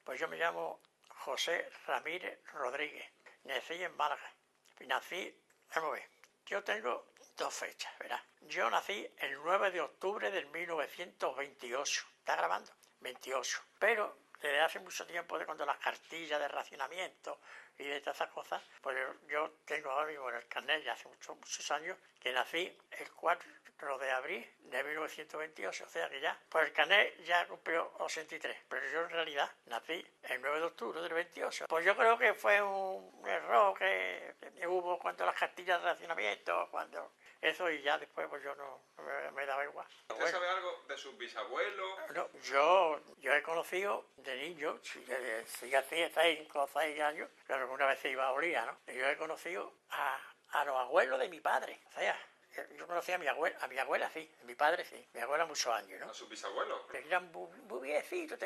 Pues yo me llamo José Ramírez Rodríguez. Nací en Málaga. Vamos a ver, yo tengo dos fechas, ¿verdad? Yo nací el 9 de octubre del 1928. ¿Está grabando? 28. Pero desde hace mucho tiempo, de cuando las cartillas de racionamiento y de todas esas cosas, pues yo tengo ahora mismo en el carnet, ya hace muchos años, que nací el 4 de abril de 1928, o sea que ya, pues el carnet ya cumplió 83, pero yo en realidad nací el 9 de octubre del 28. Pues yo creo que fue un error que hubo cuando las cartillas de racionamiento, cuando eso, y ya después pues yo no me daba igual. ¿Usted sabe algo de sus bisabuelos? No, yo he conocido de niño, si hacía 5 o 6 años, pero alguna vez se iba a Olía, ¿no? Yo he conocido a los abuelos de mi padre, o sea, yo conocía a mi abuela sí, mi padre sí, mi abuela muchos años, ¿no? ¿A sus bisabuelos? Eran muy viejecitos,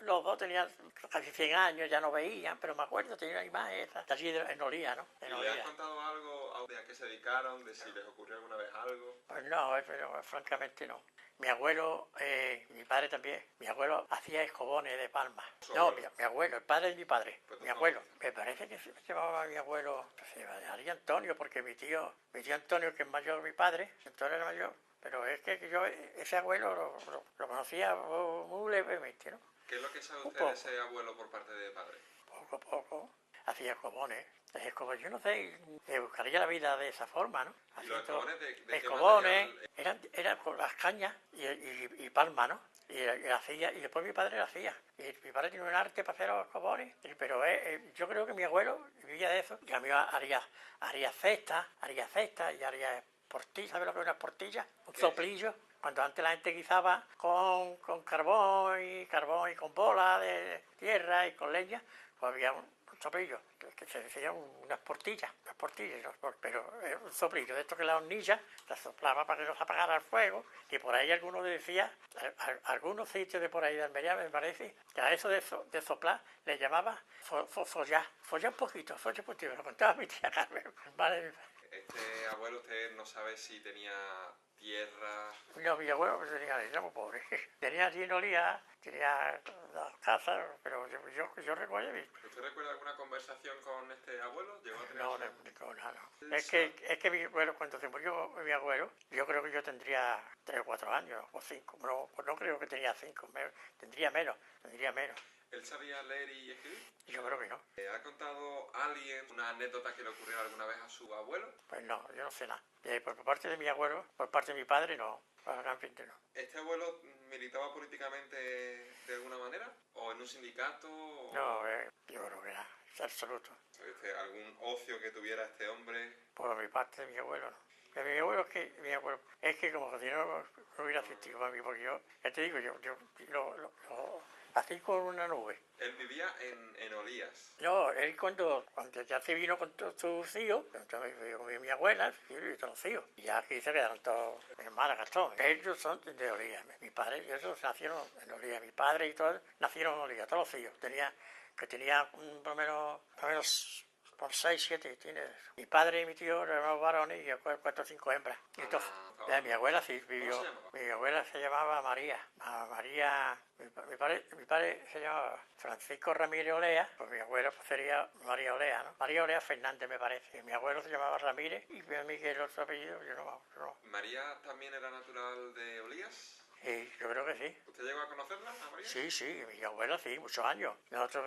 los dos tenían casi 100 años, ya no veían, pero me acuerdo, tenía una imagen esa, de allí en Olía, ¿no? ¿Y le han contado algo de a qué se dedicaron, de si les ocurrió alguna vez algo? Pues no, pero francamente no. Mi abuelo, mi padre también, mi abuelo hacía escobones de palma. No, mi abuelo, el padre de mi padre, mi abuelo. Me parece que se llamaba mi abuelo, se llamaría Antonio, porque mi tío Antonio, que es mayor que mi padre, Antonio era mayor, pero es que yo ese abuelo lo conocía muy levemente, ¿no? ¿Qué es lo que sabe usted de ese abuelo por parte de padre? Poco a poco. Hacía escobones. Yo no sé, buscaría la vida de esa forma, ¿no? ¿Y los escobones de qué escobones material? eran con las cañas y palma, ¿no? Y después mi padre lo hacía. Y mi padre tiene un arte para hacer los escobones, pero yo creo que mi abuelo vivía de eso. Y a mí haría cestas y haría portillas. ¿Sabes lo que es una portilla? Un soplillo. Cuando antes la gente guisaba con carbón y con bola de tierra y con leña, pues había un soplillo, que se decía unas portillas, pero era un soplillo de esto que la hornilla la soplaba para que no se apagara el fuego, y por ahí algunos decía, algunos sitios de por ahí de Almería me parece, que a eso de soplar le llamaba follar un poquito, me lo contaba mi tía Carmen, madre. Este abuelo, usted no sabe si tenía tierra. No, mi abuelo era muy pobre. Tenía allí en Olía, tenía las casas, pero yo recuerdo. ¿Usted recuerda alguna conversación con este abuelo? ¿Llegó a tener No, nada. Es que mi abuelo, cuando se murió mi abuelo, yo creo que yo tendría 3 o 4 años, o 5. No creo que tenía 5, tendría menos. ¿Él sabía leer y escribir? Yo creo que no. ¿Ha contado alguien una anécdota que le ocurrió alguna vez a su abuelo? Pues no, yo no sé nada. Por parte de mi abuelo, por parte de mi padre, no. Francamente no. ¿Este abuelo militaba políticamente de alguna manera? ¿O en un sindicato? No, yo creo que nada, es absoluto. ¿Algún ocio que tuviera este hombre? Por mi parte de mi abuelo, no. Pero mi abuelo es que como si no hubiera asistido a mí, porque yo, ya te digo, yo así con una nube. Él vivía en Olías. No, él cuando ya se vino con todos sus hijos, entonces con mi abuela y todos los hijos, y ya aquí se quedaron todos en Málaga, todos. Ellos son de Olías, mi padre y ellos nacieron en Olías, mi padre y todos nacieron en Olías, todos los hijos. Tenía por lo menos por 6, 7 tiene. Mi padre y mi tío eran varones y 4 o 5 hembras. Y entonces, mi abuela sí vivió. Mi abuela se llamaba María. Mi padre se llamaba Francisco Ramírez Olea, pues mi abuelo sería María Olea, ¿no? María Olea Fernández me parece. Mi abuelo se llamaba Ramírez y a mí que el otro apellido, yo no. ¿María también era natural de Olías? Sí, yo creo que sí. ¿Usted llegó a conocerla, a María? Sí, mi abuela sí, muchos años. Nosotros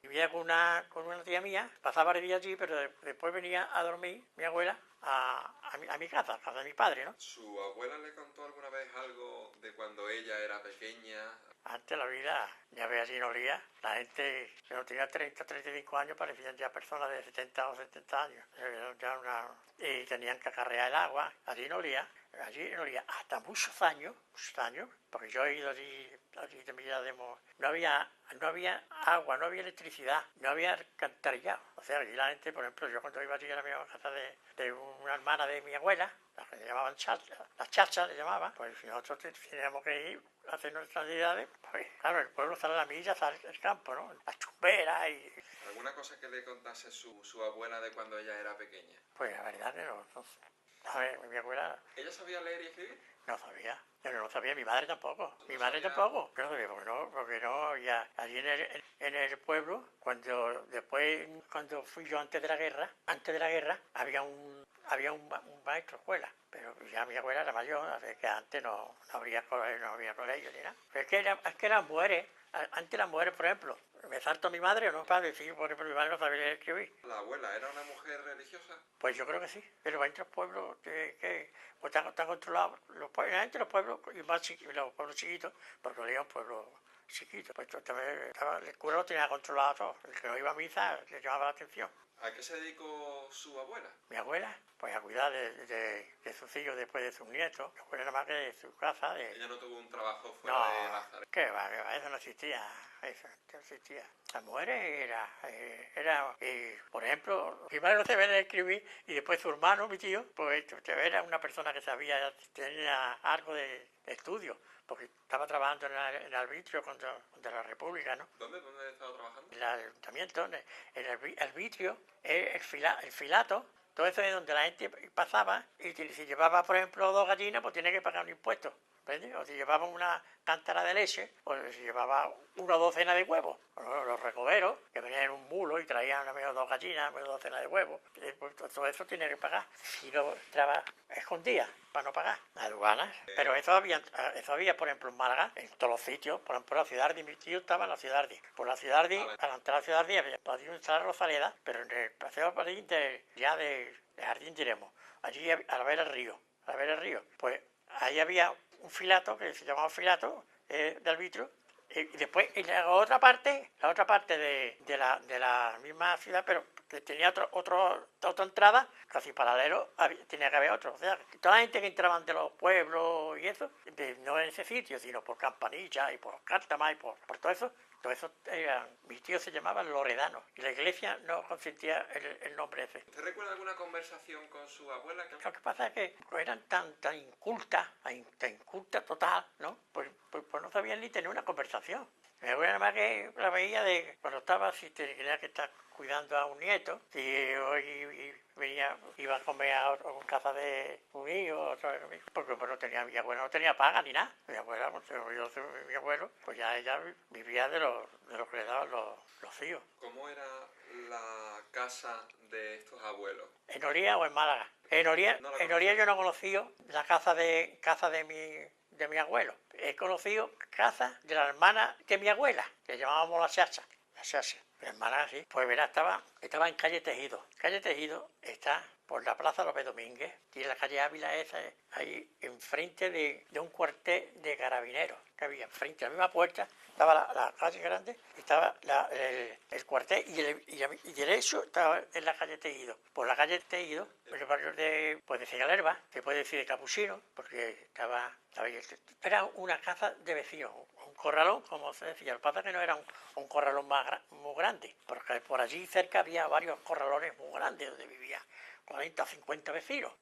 vivía con una tía mía, pasaba el día allí, pero después venía a dormir mi abuela a mi casa de mi padre, ¿no? ¿Su abuela le contó alguna vez algo de cuando ella era pequeña? Antes la vida, ya ves, allí en Olía, la gente que no tenía 30, 35 años parecían ya personas de 70 o 70 años. Y tenían que acarrear el agua, allí en Olía, hasta muchos años, porque yo he ido allí de Millademo, no había agua, no había electricidad, no había alcantarillado. O sea, allí la gente, por ejemplo, yo cuando iba allí a la casa de una hermana de mi abuela, las que le llamaban las chachas le llamaban, pues si nosotros teníamos que ir a hacer nuestras actividades, pues claro, el pueblo sale a la milla, sale el campo, ¿no? Las chumberas y... ¿Alguna cosa que le contase su abuela de cuando ella era pequeña? Pues la verdad que no sé. A ver, mi abuela... ¿Ella sabía leer y escribir? No sabía. Yo no lo sabía, mi madre tampoco. Mi madre sabía. tampoco. Yo no sabía, porque no había. Allí en el pueblo, cuando fui yo antes de la guerra, había un maestro de escuela. Pero ya mi abuela era mayor, así que antes no había colegio ni nada. Pero es que las mujeres, antes las mujeres, por ejemplo, me salto a mi madre o no, para decir, por ejemplo, mi madre no sabía leer y escribir. ¿La abuela era una mujer religiosa? Pues yo creo que sí, pero hay otros pueblos pues están controlados, generalmente los pueblos, y más los pueblos chiquitos, porque lo un pueblo chiquito, pues el cura lo tenía controlado todo, el que no iba a misa le llamaba la atención. ¿A qué se dedicó su abuela? Mi abuela, pues a cuidar de sus hijos después de sus nietos, mi abuela nada más que de su casa, Ella no tuvo un trabajo fuera No, de Lázaro. qué va, eso no existía, eso no existía. Las mujeres era por ejemplo, mi madre no sabía escribir y después su hermano, mi tío, pues era una persona que tenía algo de estudio, porque estaba trabajando en el arbitrio contra la República, ¿no? ¿Dónde estaba trabajando? En el ayuntamiento, en el arbitrio, el filato, todo eso es donde la gente pasaba y si llevaba, por ejemplo, 2 gallinas, pues tiene que pagar un impuesto. ¿Entiendes? O si llevaba una cántara de leche, o si llevaba una docena de huevos. Los recoveros, que venían en un mulo y traían a lo mejor 2 gallinas, una docena de huevos, pues todo eso tiene que pagar. Si no entraba escondía para no pagar aduanas. Pero eso había, por ejemplo, en Málaga, en todos los sitios. Por ejemplo, la ciudad de mi tío estaba en la ciudad de. Por la ciudad de, a la entrada de la ciudad de había podido entrar a Rosaleda, pero en el paseo de Jardín diremos, allí a la vera del río, pues ahí había un filato que se llamaba filato de arbitrio, y después en la otra parte de la misma ciudad, pero que tenía otra entrada, casi paralelo, tenía que haber otro. O sea, toda la gente que entraban de los pueblos y eso, no en ese sitio, sino por Campanilla y por Cártama y por todo eso mis tíos se llamaban Loredano y la iglesia no consentía el nombre ese. ¿Usted recuerda alguna conversación con su abuela? Lo que pasa es que eran tan incultas total, ¿no? Pues no sabían ni tener una conversación. Mi abuela nada más que la veía de cuando estaba, si tenía que estar cuidando a un nieto, si hoy iba a comer a casa de un hijo, porque pues no tenía, mi abuela no tenía paga ni nada. Mi abuela, mi abuelo, pues ya ella vivía de lo que le daban los hijos. ¿Cómo era la casa de estos abuelos? ¿En Oría o en Málaga? En Oría yo no he conocido la casa de mi abuelo. He conocido casa de la hermana de mi abuela, que llamábamos la Chacha. Mi hermana, sí. Pues verá, estaba en calle Tejido. Calle Tejido está por la Plaza López Domínguez, y en la calle Ávila esa, ahí enfrente de un cuartel de carabineros que había enfrente, a la misma puerta, estaba la calle grande, estaba el cuartel y derecho estaba en la calle Tejido. Por la calle Tejido, el barrio de Cigalerba, se puede decir de Capuchino, porque estaba ahí. Era una casa de vecinos, un corralón, como se decía. Lo que pasa es que no era un corralón muy grande, porque por allí cerca había varios corralones muy grandes donde vivía 40 o 50 vecinos.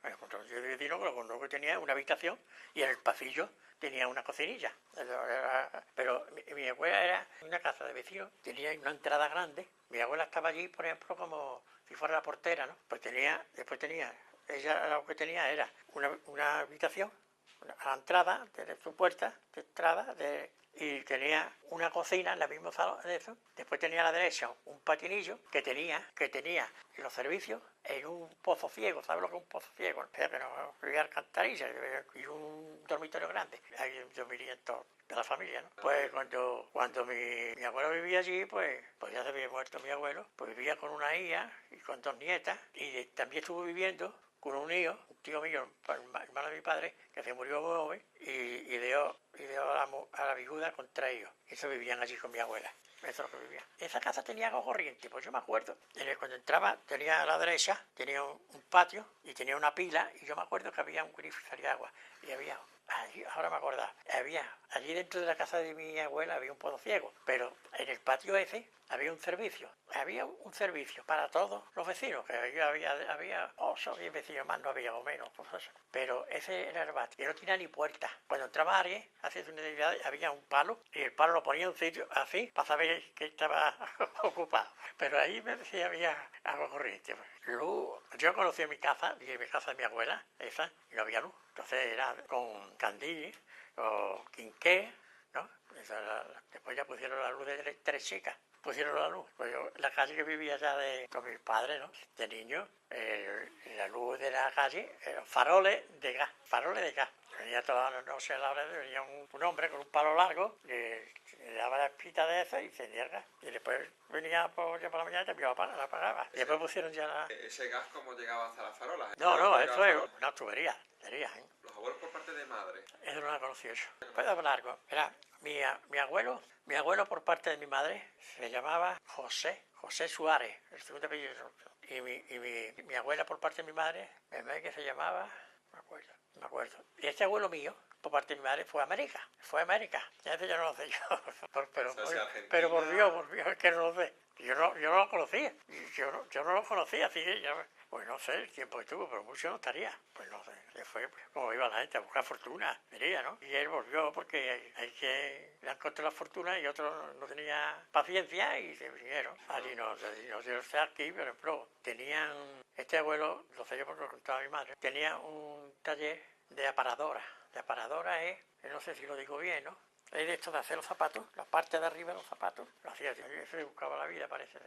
Yo de vecino lo que tenía una habitación y en el pasillo tenía una cocinilla. Pero mi abuela era una casa de vecinos, tenía una entrada grande. Mi abuela estaba allí, por ejemplo, como si fuera la portera, ¿no? Pues ella lo que tenía era una habitación a la entrada de su puerta de entrada y tenía una cocina en el mismo salón de eso. Después tenía a la derecha un patinillo que tenía los servicios en un pozo ciego. ¿Sabes lo que es un pozo ciego? O sea, que no había alcantarilla y un dormitorio grande. Ahí dormirían todos de la familia, ¿no? Pues cuando mi abuelo vivía allí, pues ya se había muerto mi abuelo, pues vivía con una hija y con 2 nietas, y también estuvo viviendo con un hijo, un tío mío, hermano de mi padre, que se murió muy joven, y dejó a la viuda con 3 hijos. Eso vivían allí con mi abuela. Eso es lo que vivía. Esa casa tenía agua corriente, pues yo me acuerdo. Cuando entraba, tenía a la derecha, tenía un patio y tenía una pila, y yo me acuerdo que había un grifo y salía agua. Y había, ahora me acuerdo, allí dentro de la casa de mi abuela había un pozo ciego, pero en el patio ese había un servicio para todos los vecinos, que había 8 o 10 vecinos más, no había o menos, pues eso. Pero ese era el patio, y no tenía ni puerta. Cuando entraba alguien, hacia su necesidad, había un palo, y el palo lo ponía en un sitio así, para saber que estaba ocupado. Pero ahí me decía había agua corriente. Luego, yo conocí mi casa de mi abuela, esa, y no había luz. Entonces era con candil, o Quinqué, ¿no? Después ya pusieron la luz de Tres Chicas. Pusieron la luz. Pues yo, la calle que vivía ya con mis padres, ¿no? De niño, la luz de la calle, faroles de gas. Venía no sé, a la hora venía un hombre con un palo largo, le daba la espita de eso y encendía el gas. Y después venía ya por la mañana y te la apagaba. Y después pusieron ya la... ¿Ese gas cómo llegaba hasta las farolas? No, eso es una tubería. Los abuelos por parte de madre. Eso no lo conocí yo. Puedo hablar largo. Era mi abuelo por parte de mi madre se llamaba José Suárez, el segundo apellido. Y mi abuela por parte de mi madre, que se llamaba, me acuerdo. Y este abuelo mío, por parte de mi madre, fue a América. Ya eso ya no lo sé yo. Pero por Dios, es que no lo sé. Yo no lo conocía. Yo no lo conocía, así que ya... Pues no sé el tiempo que tuvo, pero mucho no estaría. Pues no sé, le fue como iba la gente a buscar fortuna, diría, ¿no? Y él volvió porque le han encontrado la fortuna y otro no tenía paciencia y se vinieron. Allí no sé aquí, por ejemplo, este abuelo, lo sé yo porque lo contaba mi madre, tenía un taller de aparadora. De aparadora no sé si lo digo bien, ¿no? Es de esto de hacer los zapatos, la parte de arriba de los zapatos, lo hacía, eso le buscaba la vida, parece.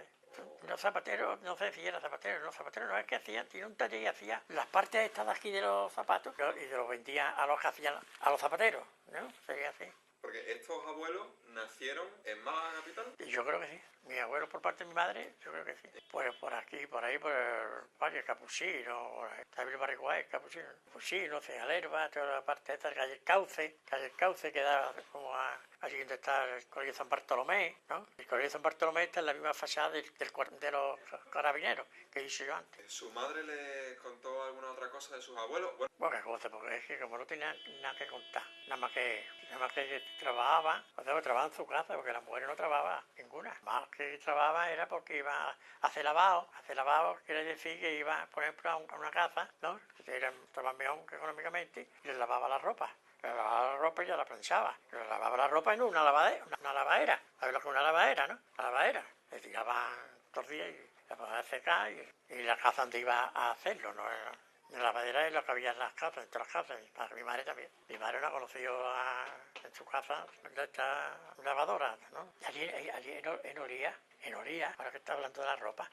Los zapateros, no sé si eran zapateros, no es que tiene un taller y hacía las partes estas de aquí de los zapatos y se los vendía a los que hacían, a los zapateros, ¿no? Sería así. Porque estos abuelos nacieron en Málaga capital. Y yo creo que sí. Mi abuelo por parte de mi madre, yo creo que sí. Pues por aquí, por ahí, por el barrio Capuchino, el barrio Guay, Capuchino, Cegalerba, toda la parte de esta calle El Cauce que da como allí donde está el Colegio San Bartolomé, ¿no? El Colegio San Bartolomé está en la misma fachada de los carabineros que hice yo antes. ¿Su madre le contó alguna otra cosa de sus abuelos? Bueno, qué cosa, porque es que como no tenía nada que contar, nada más que trabajaba, trabajaba en su casa, porque la mujer no trabajaba ninguna. Más que trabajaba era porque iba a hacer lavado quiere decir que iba, por ejemplo, a una casa, ¿no? Que estaban mejor económicamente, y les lavaba la ropa. Le lavaba la ropa y ya la planchaba. Le lavaba la ropa en una lavadera. ¿Sabes lo que es una lavadera, no? La lavadera. Le tiraban todos los días y la ponía a secar y la casa donde iba a hacerlo, ¿no? La lavadera es lo que había en las casas, en todas las casas. Mi madre también. Mi madre no ha conocido en su casa esta lavadora, ¿no? Y allí en Oría, ahora que está hablando de la ropa,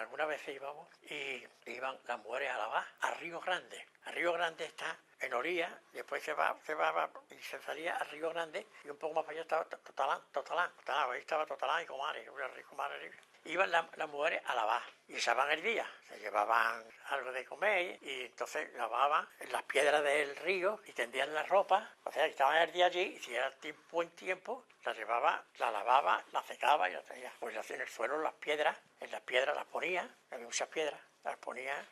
alguna vez íbamos y iban las mujeres a lavar a Río Grande. A Río Grande está en Oría, y después se va y se salía a Río Grande y un poco más para allá estaba Totalán, ahí estaba Totalán y Comares, iban las mujeres a lavar y usaban el día, se llevaban algo de comer y entonces lavaban en las piedras del río y tendían la ropa, o sea, estaban el día allí y si era buen tiempo, la llevaba, la lavaba, la secaba y la tenía. Pues en el suelo en las piedras las ponía, había muchas piedras, las ponía,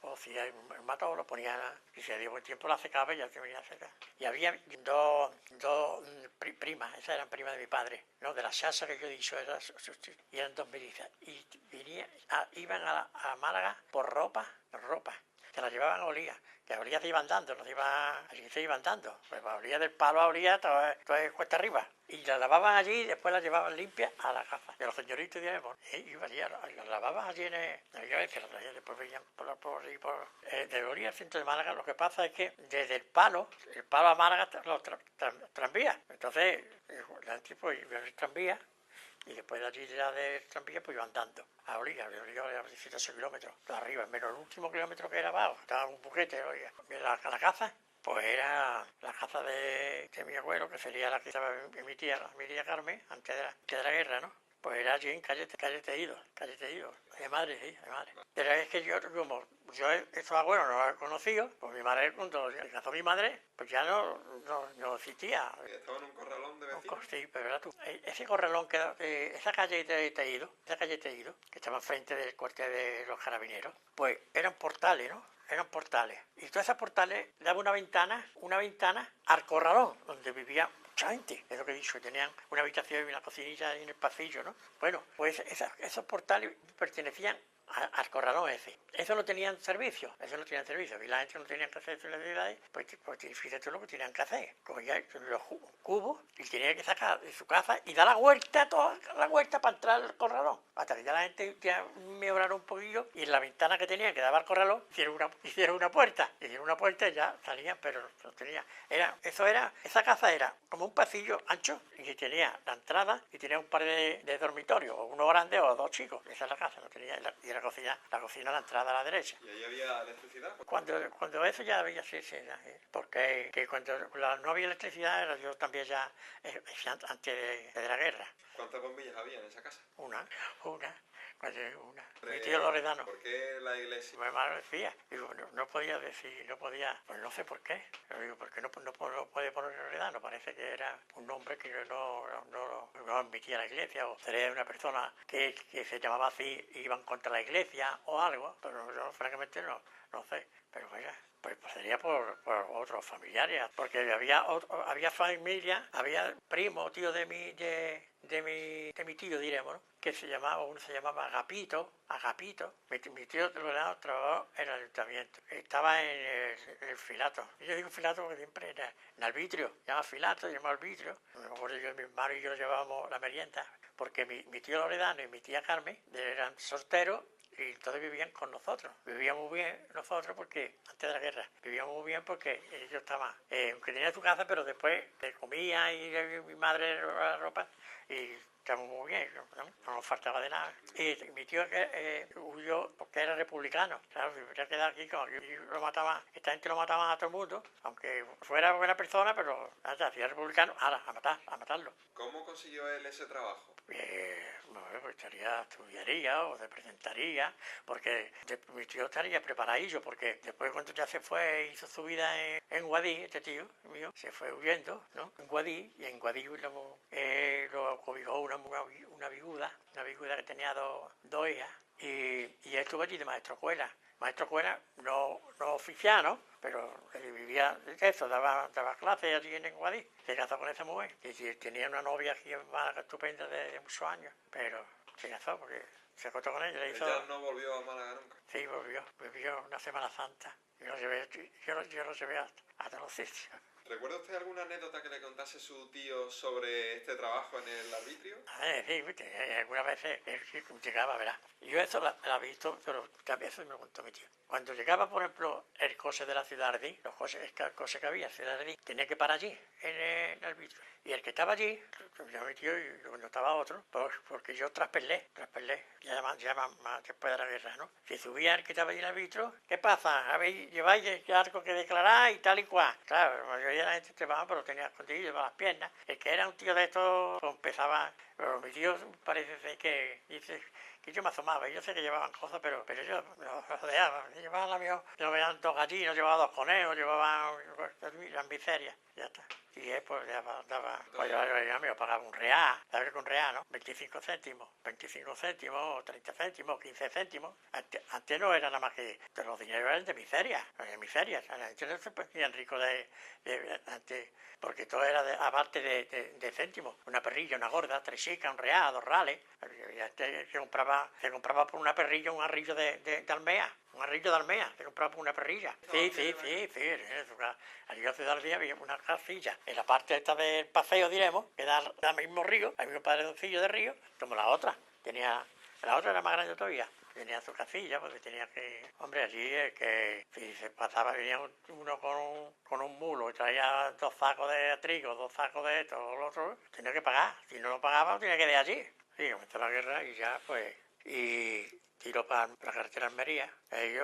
o si hay un matado lo ponía, y si dio buen tiempo la secaba y ya se venía a secar. Y había dos primas, esas eran primas de mi padre, ¿no? De la chasa que yo he dicho, y eran dos mellizas. Y iban a Málaga por ropa, que la llevaban a Olía, que a Olía se iban dando, allí se iban dando, pues a Olía del palo a Olía, todo es cuesta arriba. Y la lavaban allí y después la llevaban limpia a la casa. De los señoritos de Aremón. Y la lavaban allí después venían de Olía al centro de Málaga. Lo que pasa es que desde el palo a Málaga los tranvías. Entonces, la gente pues iba el tranvía. Y después de allí ya del tranvía pues iba andando a Olía a 18 kilómetros arriba, menos el último kilómetro que era abajo, estaba un buquete, oiga. La casa, pues era la casa de mi abuelo, que sería la que estaba mi tía Carmen, antes de la guerra, ¿no? Pues era allí en calle Tejido, de madre, sí, de madre. Pero es que yo esos abuelos no los he conocido, pues mi madre, cuando se casó mi madre, pues ya no existía. ¿Estaba en un corralón de vecinos? Sí, pero era tú. Ese corralón esa calle Tejido, que estaba enfrente del cuartel de los carabineros, pues eran portales, ¿no? Eran portales. Y todas esas portales daban una ventana al corralón, donde vivía mucha gente. Es lo que he dicho, tenían una habitación y una cocinilla en el pasillo, ¿no? Bueno, pues esos portales pertenecían al corralón ese. Eso no tenían servicio, y la gente no tenía que hacer sus necesidades, pues fíjate lo que tenían que hacer. Cogían los cubos y tenían que sacar de su casa y dar la vuelta, toda la vuelta para entrar al corralón. Hasta que ya la gente ya mejoraron un poquillo y en la ventana que tenían que daba al corralón hicieron una puerta. Hicieron una puerta y ya salían, pero no tenía. Esa casa era como un pasillo ancho y tenía la entrada y tenía un par de dormitorios, o uno grande o dos chicos. Esa es la casa, no tenía, y la cocina a la entrada a la derecha. ¿Y ahí había electricidad? Cuando eso ya había, sí, porque que cuando no había electricidad, yo también ya, antes de la guerra. ¿Cuántas bombillas había en esa casa? Una. Mi tío Loredano. ¿Por qué la iglesia? Mi madre decía, digo, no podía decir, pues no sé por qué. Pero digo, ¿por qué no puede poner Loredano? Parece que era un nombre que no admitía la iglesia, o sería una persona que se llamaba así, iban contra la iglesia o algo, pero yo francamente no sé. Pero vaya, pues sería por otros familiares, porque había familia, había primo, tío de mi tío, diremos, ¿no? Uno se llamaba Agapito. Mi tío trabajó en el ayuntamiento. Estaba en el filato. Yo digo filato porque siempre era en arbitrio. Llama filato, llama arbitrio. Me acuerdo yo, mi hermano y yo llevábamos la merienda. Porque mi tío Loredano y mi tía Carmen eran solteros y entonces vivían con nosotros. Vivíamos bien nosotros porque, antes de la guerra, vivíamos muy bien porque ellos estaban, aunque tenían su casa, pero después comía y mi madre la ropa y estábamos muy bien, no nos faltaba de nada. Y mi tío huyó porque era republicano, claro, se hubiera quedado aquí, como aquí esta gente lo mataba a todo el mundo, aunque fuera buena persona, pero hasta si era republicano, a matarlo. ¿Cómo consiguió él ese trabajo? Pues estudiaría o se presentaría, porque mi tío estaría preparadillo, porque después cuando ya se fue, hizo su vida en Guadí, este tío mío, se fue huyendo, ¿no? En Guadí, y en Guadí lo cobijó una viuda que tenía dos hijas, y él estuvo allí de maestro escuela. Maestro escuela, no oficial, ¿no? Pero él vivía de eso, daba clases allí en Guadí. Se casó con esa mujer. Y tenía una novia aquí en Málaga estupenda de muchos años. Pero se casó porque se acostó con ella. ¿Ella no volvió a Málaga nunca? Sí, vivió una Semana Santa. Yo lo llevé a todos los sitios. ¿Recuerda usted alguna anécdota que le contase su tío sobre este trabajo en el arbitrio? Sí, algunas veces él llegaba, ¿verdad? Yo eso la he visto, pero también eso me lo contó mi tío. Cuando llegaba, por ejemplo, el coche de la Ciudad de Ardí, el coche que había, Ciudad de Ardí, tenía que parar allí, en el arbitrio. Y el que estaba allí, yo mi tío, y cuando estaba otro, porque yo traspelé, ya más después de la guerra, ¿no? Si subía el que estaba allí en el arbitrio, ¿qué pasa? ¿Lleváis algo que declarar y tal y cual? Claro, la mayoría de la gente trabajaba, pero tenía escondido, llevaba las piernas. El que era un tío de estos, pues empezaba, pero mi tío parece ser que dice que yo me asomaba, y yo sé que llevaban cosas, pero yo los rodeaba, llevaban la mío, llevaban dos gallinos, llevaban dos conejos, llevaban las miserias, ya está. Y él pues pues yo me pagaba un real, ¿sabes qué un real, no? 25 céntimos, 30 céntimos, 15 céntimos. Antes no era nada más que, los dineros eran de miseria, la gente no se ponían ricos antes, porque todo era aparte de céntimos, una perrilla, una gorda, 3 chicas, un real, 2 reales. Y antes se compraba por una perrilla un arrillo de almea. Un arrillo de almea, se compraba por una perrilla. Sí. Allí en Ciudad Ardí había una casilla. En la parte esta del paseo, diremos, que da al mismo río, al mismo paredoncillo de río, como la otra. La otra era más grande todavía. Tenía su casilla, porque tenía que... Hombre, allí que si se pasaba, venía uno con un mulo y traía 2 sacos de trigo, 2 sacos de esto o lo otro, tenía que pagar. Si no lo pagaba, tenía que ir allí. Sí, comenzó la guerra y ya, pues... Y tiró para la carretera Almería. Ahí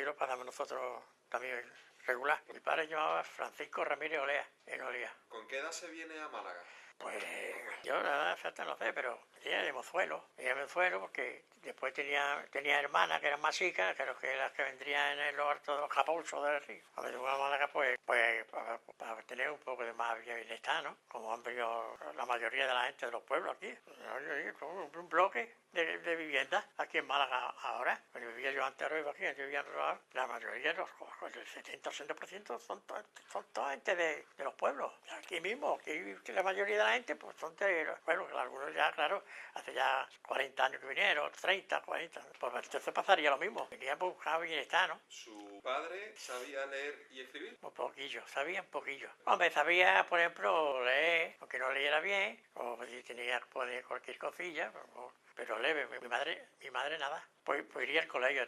lo pasamos nosotros también regular. Mi padre llamaba Francisco Ramírez Olea, en Olea. ¿Con qué edad se viene a Málaga? Pues yo la verdad exacta no sé, pero ella de Mozuelo porque después tenía hermanas que eran más chicas, que las que vendrían en los hartos de los capulsos del río. Cuando llegó a Málaga, pues para tener un poco de más bienestar, ¿no? Como han venido la mayoría de la gente de los pueblos aquí. Un bloque de viviendas aquí en Málaga ahora. Cuando vivía yo antes aquí, vivían la mayoría, el 70-80% son toda gente de los pueblos. Aquí mismo, que la mayoría de la la gente, pues son bueno, algunos ya, claro, hace ya 40 años que vinieron, 30, 40, pues entonces pasaría lo mismo, venían por buscar bienestar, ¿no? ¿Su padre sabía leer y escribir? Un poquillo, sabía un poquillo. Hombre, sabía, por ejemplo, leer, aunque no leyera bien, o si tenía que poner cualquier cosilla, pero leve. Mi madre nada. Pues iría al colegio,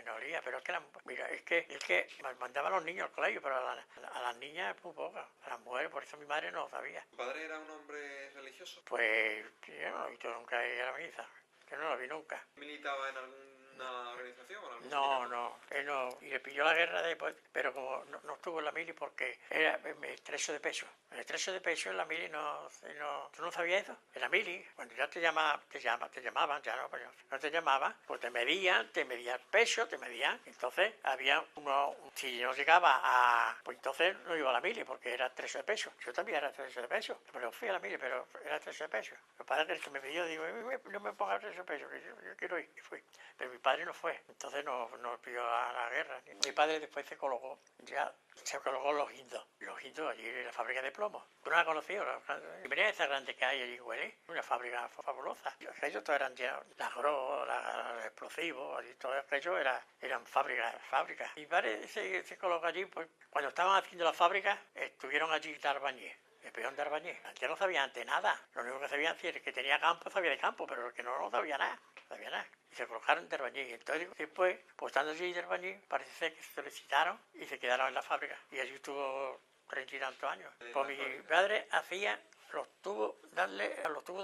no olía, pero es que, mira, es que mandaba a los niños al colegio, pero a las niñas muy poco, a las mujeres, por eso mi madre no lo sabía. ¿Su padre era un hombre religioso? Pues yo no lo he visto nunca ir a la misa, que no lo vi nunca. ¿Militaba en alguna organización o en algún No, sindicato? él no. Y le pilló la guerra después, pero como no estuvo en la mili porque era estrecho de peso. El estrecho de peso en la mili ¿tú no sabías eso? En la mili, cuando ya te llamaban, ya no, pero no te llamaban, pues te medían peso, te medían. Entonces había si no llegaba pues entonces no iba a la mili porque era estrecho de peso. Yo también era estrecho de peso, pero fui a la mili, pero era estrecho de peso. El padre que me pidió, digo, no me pongas estrecho de peso, que yo quiero ir, y fui. Pero mi padre no fue, entonces no pidió la guerra. Mi padre después se colocó los Hindos allí en la fábrica de plomo. ¿Tú no la has conocido? Venía esa grande que hay allí en Huelén, una fábrica fabulosa. Aquellos todos eran ya los explosivos, allí todo aquello eran fábricas. Mi padre se colocó allí, pues cuando estaban haciendo la fábrica, estuvieron allí de albañil. El peón de albañil. Antes no sabía nada. Lo único que sabía es que tenía campo, sabía de campo, pero el que no sabía nada. Y se colocaron de albañil. Y entonces después, pues estando allí de albañil, parece ser que se solicitaron y se quedaron en la fábrica. Y allí estuvo 30 y tantos años. Pues mi padre hacía los tubos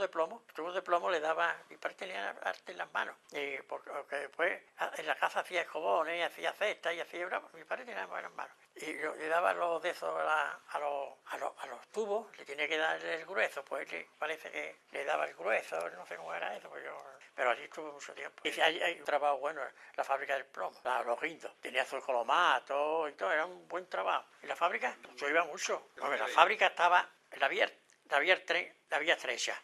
de plomo. Los tubos de plomo le daba, mi padre tenía arte en las manos. Y porque después en la casa hacía escobones, hacía cestas y hacía mi padre tenía buenas manos. Y le daba los de esos a los tubos, le tenía que dar el grueso, pues parece que le daba el grueso, no sé cómo era eso, pero allí estuvo mucho tiempo. Y hay un trabajo bueno, la fábrica del plomo, los guindos, tenía su colomato y todo, era un buen trabajo. Y la fábrica, yo iba mucho. Bueno, la fábrica estaba en la vía estrecha.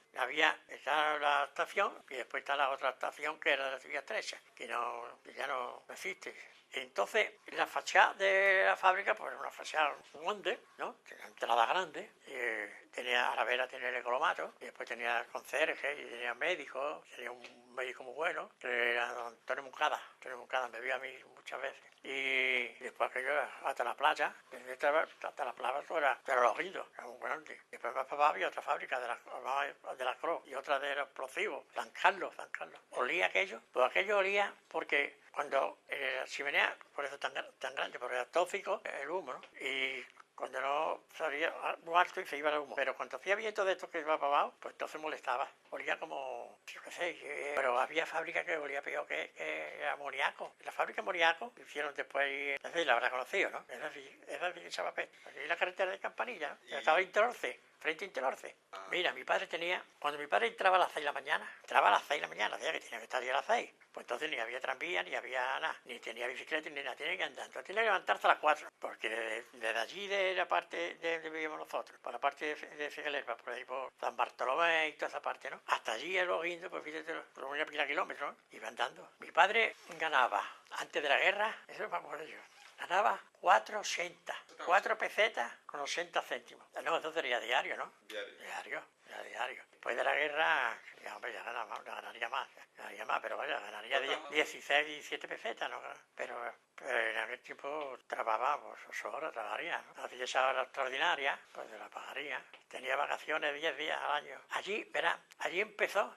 Está la estación y después está la otra estación que era la vía estrecha, que ya no existe. Entonces, la fachada de la fábrica, pues era una fachada grande, ¿no? Tenía entrada grande, a la vera tenía el ecolomato, y después tenía conserje, y tenía médicos, tenía un médico muy bueno, que era don Antonio Moncada. Antonio Moncada me vio a mí muchas veces. Y después que yo hasta la playa, hasta la playa todo era los rindos, era muy grande. Después más para abajo había otra fábrica de la Cruz y otra de los explosivos, San Carlos. Olía aquello, pues aquello olía porque cuando la chimenea, por eso tan grande, porque era tóxico el humo, ¿no? Y cuando no salía muy alto y se iba el humo. Pero cuando hacía viento de estos que iba para abajo, pues entonces molestaba. Olía como, yo qué sé, pero había fábricas que olía peor que amoníaco. La fábrica de amoníaco hicieron después, es decir, la habrá conocido, ¿no? Es decir, Chavape. Aquí en la carretera de Campanilla, ¿no? Estaba Interorce, frente a Interorce. Mira, cuando mi padre entraba a las 6 de la mañana, decía que tenía que estar allí a las 6. Pues entonces ni había tranvía, ni había nada, ni tenía bicicleta, ni nada, tenía que andar. Entonces tenía que levantarse a las 4, porque desde allí, de la parte de donde vivíamos nosotros, por la parte de Figuelerba, por ahí por San Bartolomé y toda esa parte, ¿no? Hasta allí en los guindos, pues fíjate, por una pila de kilómetros, ¿no? Iba andando. Mi padre ganaba, antes de la guerra, eso me acuerdo yo, ganaba 4,80, 4 pesetas con 80 céntimos. No, eso sería diario, ¿no? Diario. Después de la guerra, ya ganaría más, pero vaya, ganaría 16, 17 pesetas, ¿no? Pero en aquel tiempo trabajaba, pues 8 horas trabajaría, ¿no? Hacía esa hora extraordinaria, pues la pagaría. Tenía vacaciones 10 días al año. Allí empezó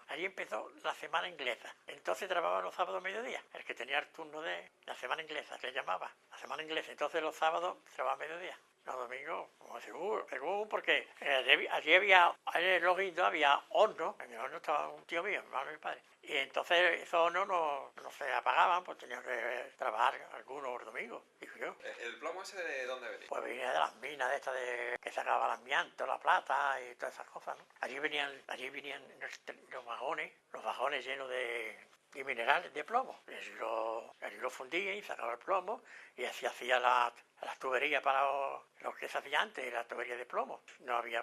la semana inglesa. Entonces trabajaba los sábados a mediodía, el que tenía el turno de la semana inglesa, que llamaba, la semana inglesa. Entonces los sábados trabajaba a mediodía. Los domingos, como seguro, porque allí en los guindos había horno. En el horno estaba un tío mío, hermano de mi padre. Y entonces esos hornos no se apagaban, pues tenía que trabajar algunos los domingos, digo yo. ¿El plomo ese de dónde venía? Pues venía de las minas de estas que sacaban el amianto, la plata y todas esas cosas, ¿no? Allí venían los vagones llenos de minerales de plomo. Allí lo fundían y sacaban el plomo y así hacía las tuberías para los que se hacía antes, las tuberías de plomo. No había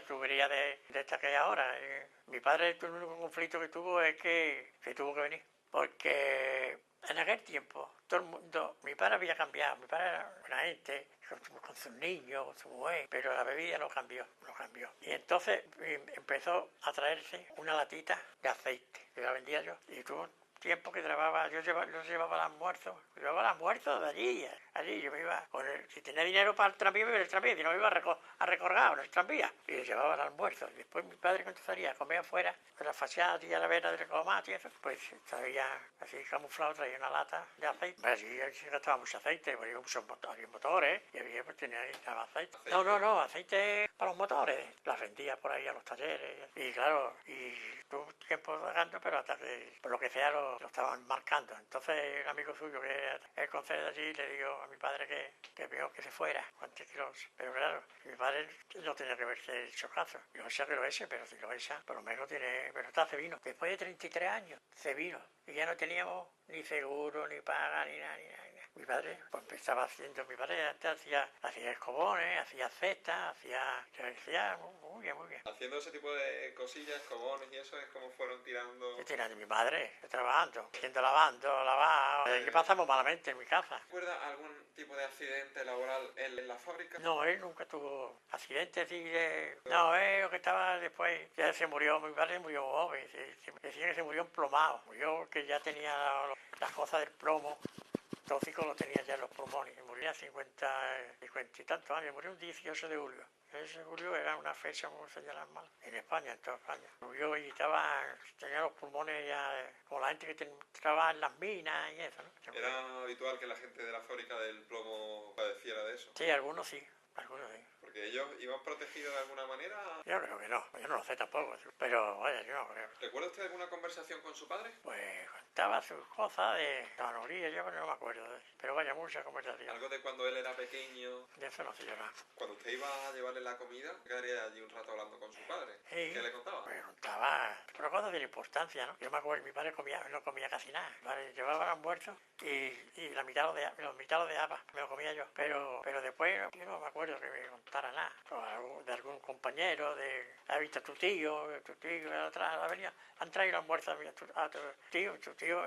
tuberías de estas que hay ahora. Mi padre, el único conflicto que tuvo es que se tuvo que venir. porque en aquel tiempo todo el mundo, mi padre había cambiado, mi padre era una gente con sus niños, con su mujer, pero la bebida lo cambió. Y entonces empezó a traerse una latita de aceite, que la vendía yo, y tuvo tiempo que trabajaba, yo llevaba el almuerzo de allí yo me iba, si tenía dinero para el tranvía, me iba en el tranvía, si no me iba a recorrer en el tranvía, y llevaba el almuerzo. Y después mi padre cuando salía a comer afuera, con la fachada y a la vera de tomate y eso, pues traía así camuflado, traía una lata de aceite. Allí se gastaba mucho aceite, había muchos motores, y había pues tenía aceite. No, aceite para los motores, las vendía por ahí a los talleres, y claro, y tuvo tiempo pagando, pero hasta que, por lo que sea, lo estaban marcando. Entonces un amigo suyo que es el concejal de allí le dijo a mi padre que peor que se fuera, cuántos kilos. Pero claro, mi padre no tenía que verse el chocazo. Yo sé que lo eche, pero si lo echa, por lo menos tiene, pero está se vino. Después de 33 años, se vino. Y ya no teníamos ni seguro, ni paga, ni nada. Mi padre, pues empezaba haciendo, mi padre antes hacía escobones, hacía cestas, hacía muy bien. Haciendo ese tipo de cosillas, escobones y eso, es como fueron tirando... Yo tenía de mi madre, trabajando, lavando, que pasamos malamente en mi casa. ¿Recuerda algún tipo de accidente laboral en la fábrica? No, él nunca tuvo accidentes así de... No, él lo que estaba después, ya se murió, mi padre murió joven, decían que se murió emplomado, murió que ya tenía las cosas del plomo. Tóxico lo tenía ya en los pulmones, murió a 50 y tantos años, murió un 18 de julio. Ese julio era una fecha muy señalar mal, en España, en toda España. Murió y tenía los pulmones ya, como la gente que trabaja en las minas y eso, ¿no? ¿Era habitual que la gente de la fábrica del plomo padeciera de eso? Sí, algunos sí. Porque ellos iban protegidos de alguna manera. Yo creo que no, yo no lo sé tampoco, pero vaya, yo no creo. ¿Recuerda usted alguna conversación con su padre? Pues contaba sus cosas de calorías, yo no me acuerdo de eso. Pero vaya, mucha conversación. Algo de cuando él era pequeño. De eso no sé yo nada. Cuando usted iba a llevarle la comida, quedaría allí un rato hablando con su padre. Sí. ¿Qué le contaba? Pues contaba, pero cosas de importancia, ¿no? Yo me acuerdo, mi padre no comía casi nada. Mi padre llevaba el almuerzo y la mitad lo dejaba, me lo comía yo. Pero después yo no me acuerdo que me contara nada. De algún compañero, ha visto a tu tío atrás, la venía, han traído almuerzo a tu tío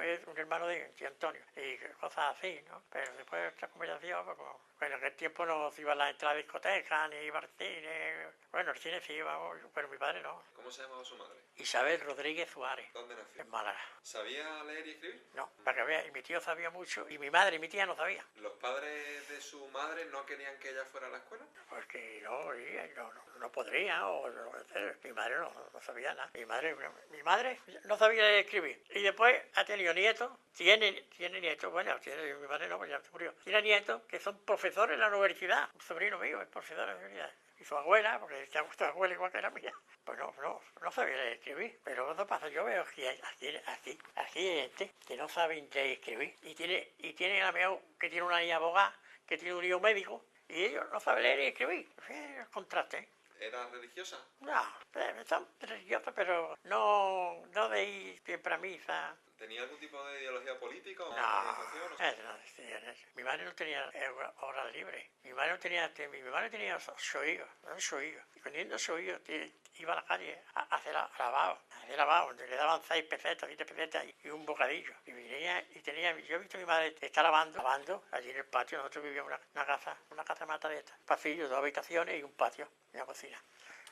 es un hermano de tío Antonio, y cosas así, ¿no? Pero después de esta conversación, pues como, bueno, en aquel tiempo no se iba a la entrada de discotecas, ni iba al cine, bueno, el cine sí iba, pero mi padre no. ¿Cómo se llamaba su madre? Isabel Rodríguez Suárez. ¿Dónde nació? En Málaga. ¿Sabía leer y escribir? No, para que veas, y mi tío sabía mucho, y mi madre y mi tía no sabían. ¿Los padres de su madre no querían que ella fuera a la escuela? Porque no podría, mi madre no sabía nada. Mi madre no sabía leer y escribir. Y después ha tenido nietos, tiene nietos, mi madre no, pues ya se murió. Tiene nietos que son profesores en la universidad. Un sobrino mío es profesor en la universidad. Y su abuela, porque su abuela igual que la mía, pues no sabía leer y escribir. Pero ¿qué pasa? Yo veo que aquí hay gente que no sabe leer y escribir. Y tiene a amigo que tiene una niña abogada, que tiene un hijo médico, y ellos no saben leer y escribir. Es el contraste. ¿Era religiosa? No, son religiosas, pero no de ir siempre a misa. ¿Tenía algún tipo de ideología política o organización? No. Mi madre no tenía horas libres. Mi madre tenía 8 hijos. Y teniendo 8 hijos, iba a la calle a hacer lavado, donde le daban 6 pesetas, 7 pesetas y un bocadillo. Y venía yo he visto a mi madre estar lavando allí en el patio. Nosotros vivíamos en una casa mata de estas. Pasillo, 2 habitaciones y un patio, y una cocina.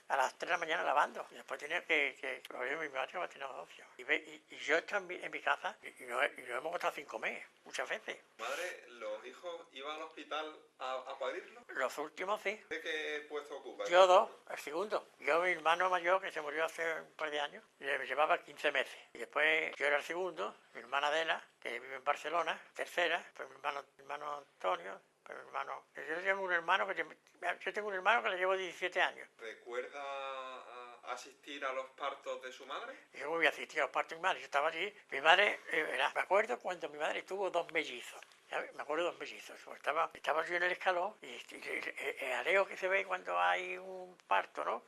A las 3 de la mañana lavando. Y después tenía mi madre va a tener ocio. Y yo estaba en mi casa y no hemos gastado 5 meses, muchas veces. ¿Madre, los hijos iban al hospital a parirlo? Los últimos sí. ¿De qué puesto ocupa? Yo 2, el segundo. Yo, mi hermano mayor, que se murió hace un par de años, le llevaba 15 meses. Y después yo era el segundo, mi hermana Adela, que vive en Barcelona, tercera, pues mi hermano Antonio. Pero yo tengo un hermano que le llevo 17 años. ¿Recuerda asistir a los partos de su madre? Yo voy a asistir a los partos de mi madre. Yo estaba allí. Mi madre, me acuerdo cuando mi madre tuvo 2 mellizos. Me acuerdo de 2 mellizos. Estaba yo en el escalón y el areo que se ve cuando hay un parto, ¿no?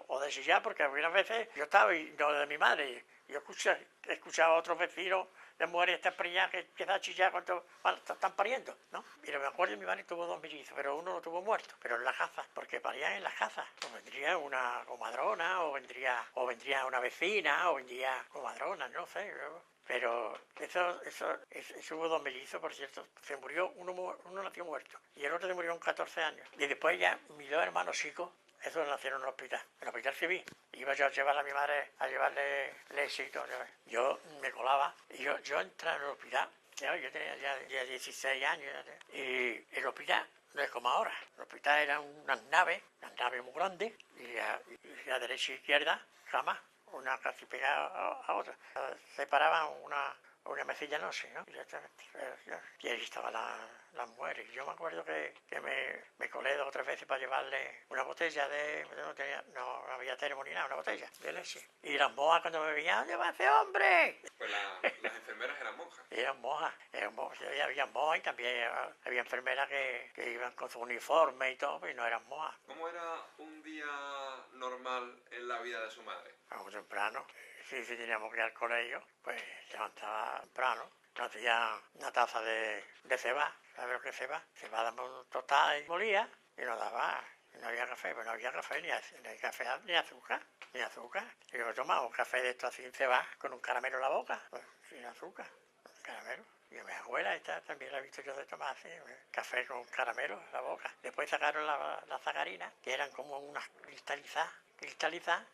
O de sillar, porque algunas veces yo estaba y no de mi madre. Yo he escuchado a otros vecinos de mujeres estas preñadas que empiezan a chillar cuando están pariendo, ¿no? Pero me acuerdo que mi madre tuvo 2 mellizos, pero uno lo tuvo muerto, pero en las casas, porque parían en las casas. O vendría una comadrona, o vendría una vecina, o vendría comadrona, no sé. Pero eso hubo 2 mellizos, por cierto. Se murió, uno nació muerto, y el otro se murió con 14 años. Y después ya mis 2 hermanos chicos, esos nacieron en el hospital civil. Iba yo a llevar a mi madre, a llevarle leche y todo. Yo me colaba, y yo entraba en el hospital. Yo tenía ya 16 años, y el hospital no es como ahora. El hospital era unas naves muy grandes, y a derecha e izquierda, camas, una casi pegada a otra. Separaban una mesilla, no sé, ¿no? Y ahí estaban las mujeres. Yo me acuerdo que me colé 2 o 3 veces para llevarle una botella no había termo ni nada, una botella de leche. Y las monjas cuando me veían, ¿dónde va ese hombre? Pues las enfermeras eran monjas. Eran monjas. Había monjas y también había enfermeras que iban con su uniforme y todo, pero no eran monjas. ¿Cómo era un día normal en la vida de su madre? Muy temprano. Si teníamos que ir al colegio, pues levantaba temprano. Nos hacía una taza de ceba. ¿Sabes lo que es ceba? Ceba damos tostada y molía y nos daba. No había café, pues no había café ni café ni azúcar. Y yo tomaba un café de esto sin ceba, con un caramelo en la boca, pues sin azúcar, un caramelo. Y a mi abuela esta también la he visto yo de tomar así, café con caramelo en la boca. Después sacaron la sacarina, que eran como unas cristalizadas,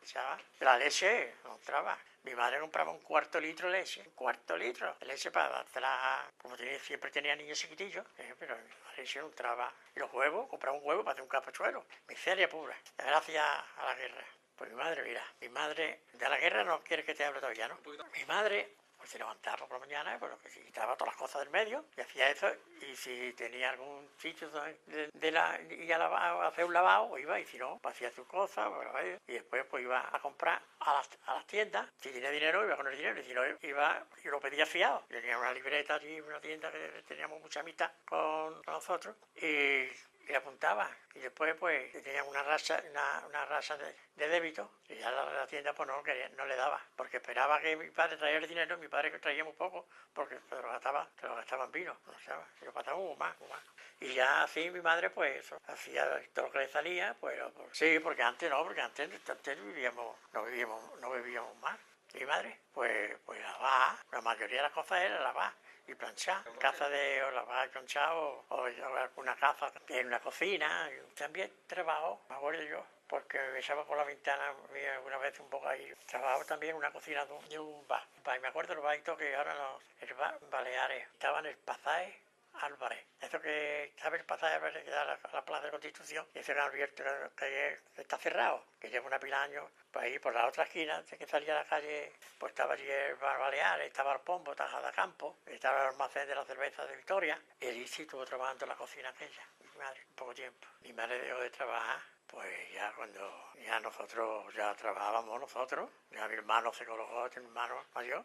¿sabes? La leche no entraba. Mi madre compraba 1/4 litro de leche, 1/4 litro de leche para dársela, como siempre tenía niños chiquitillos, pero la leche no entraba. Y los huevos, compraba un huevo para hacer un capachuelo. Miseria pura, gracias a la guerra. Pues mi madre, mira, de la guerra no quiere que te hable todavía, ¿no? Mi madre pues se levantaba por la mañana, pues se quitaba todas las cosas del medio y hacía eso, y si tenía algún sitio y a hacer un lavado, iba, y si no, pues hacía sus cosas, y después pues iba a comprar a las tiendas. Si tenía dinero, iba con el dinero, y si no, iba y lo pedía fiado. Tenía una libreta allí, una tienda que teníamos mucha amistad con nosotros, y apuntaba, y después pues tenía una racha de débito, y ya la tienda pues no le daba, porque esperaba que mi padre trajera el dinero. Mi padre que traía muy poco, porque se lo gastaba en vino, no sabes, se lo gastaba muy más. Y ya así mi madre pues eso, hacía todo lo que le salía, pues sí, porque antes no bebíamos más. Mi madre pues lavar, la mayoría de las cosas era lavar y planchar, caza de lavar y planchar, o alguna caza en una cocina. Y también trabajo, me acuerdo yo, porque me echaba por la ventana una vez un poco ahí. Trabajaba también en una cocina de un bar. Y me acuerdo los baritos que ahora el bar Baleares, estaba en el Pasaje Álvarez. Eso que, ¿sabes? El Pasaje Álvarez, que da a la Plaza de Constitución, y ese gran abierto que está cerrado, que lleva una pila de años. Pues ahí por la otra esquina, de que salía a la calle, pues estaba allí el bar Baleares, estaba el Pombo, Tajada Campo, estaba el almacén de la cerveza de Victoria, y allí sí estuvo trabajando en la cocina aquella. Mi madre, un poco tiempo. Mi madre dejó de trabajar, pues ya cuando ya nosotros ya trabajábamos nosotros, ya mi hermano se colocó, mi hermano mayor,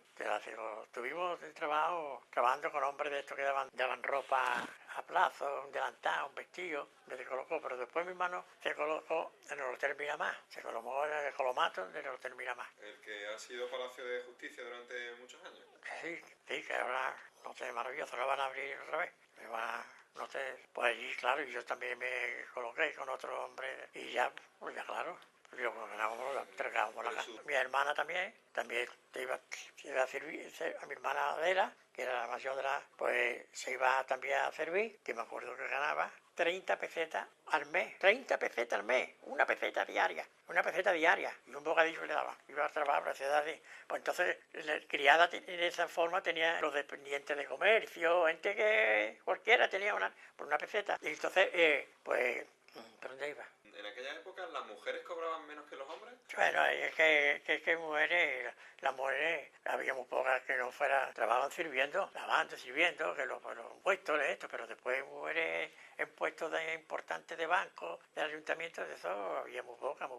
tuvimos trabajando con hombres de estos que daban ropa a plazo, un delantal, un vestido, se colocó, pero después mi hermano se colocó en el Hotel Miramar, se colocó en el Colomato del Hotel Miramar. El que ha sido Palacio de Justicia durante muchos años. Sí, que ahora, no sé, maravilloso, lo van a abrir otra vez, no sé, pues allí, claro, y yo también me coloqué con otro hombre, y ya, pues ya claro, yo entregábamos la casa. Mi hermana también iba a servir, a mi hermana Adela, que era la mayor pues se iba también a servir, que me acuerdo que ganaba 30 pesetas al mes, 30 pesetas al mes, una peseta diaria, y un bocadillo le daba. Iba a trabajar para hacer así. Pues entonces, la criada en esa forma tenía los dependientes de comercio, gente que cualquiera tenía por una peseta. Y entonces, pues, ¿por dónde iba? En aquella época, ¿las mujeres cobraban menos que los hombres? Bueno, es que mujeres, las mujeres, había muy pocas que no trabajaban sirviendo, lavando, sirviendo, que los puestos de esto, pero después mujeres en puestos importantes de banco, de ayuntamiento, de eso había muy pocas.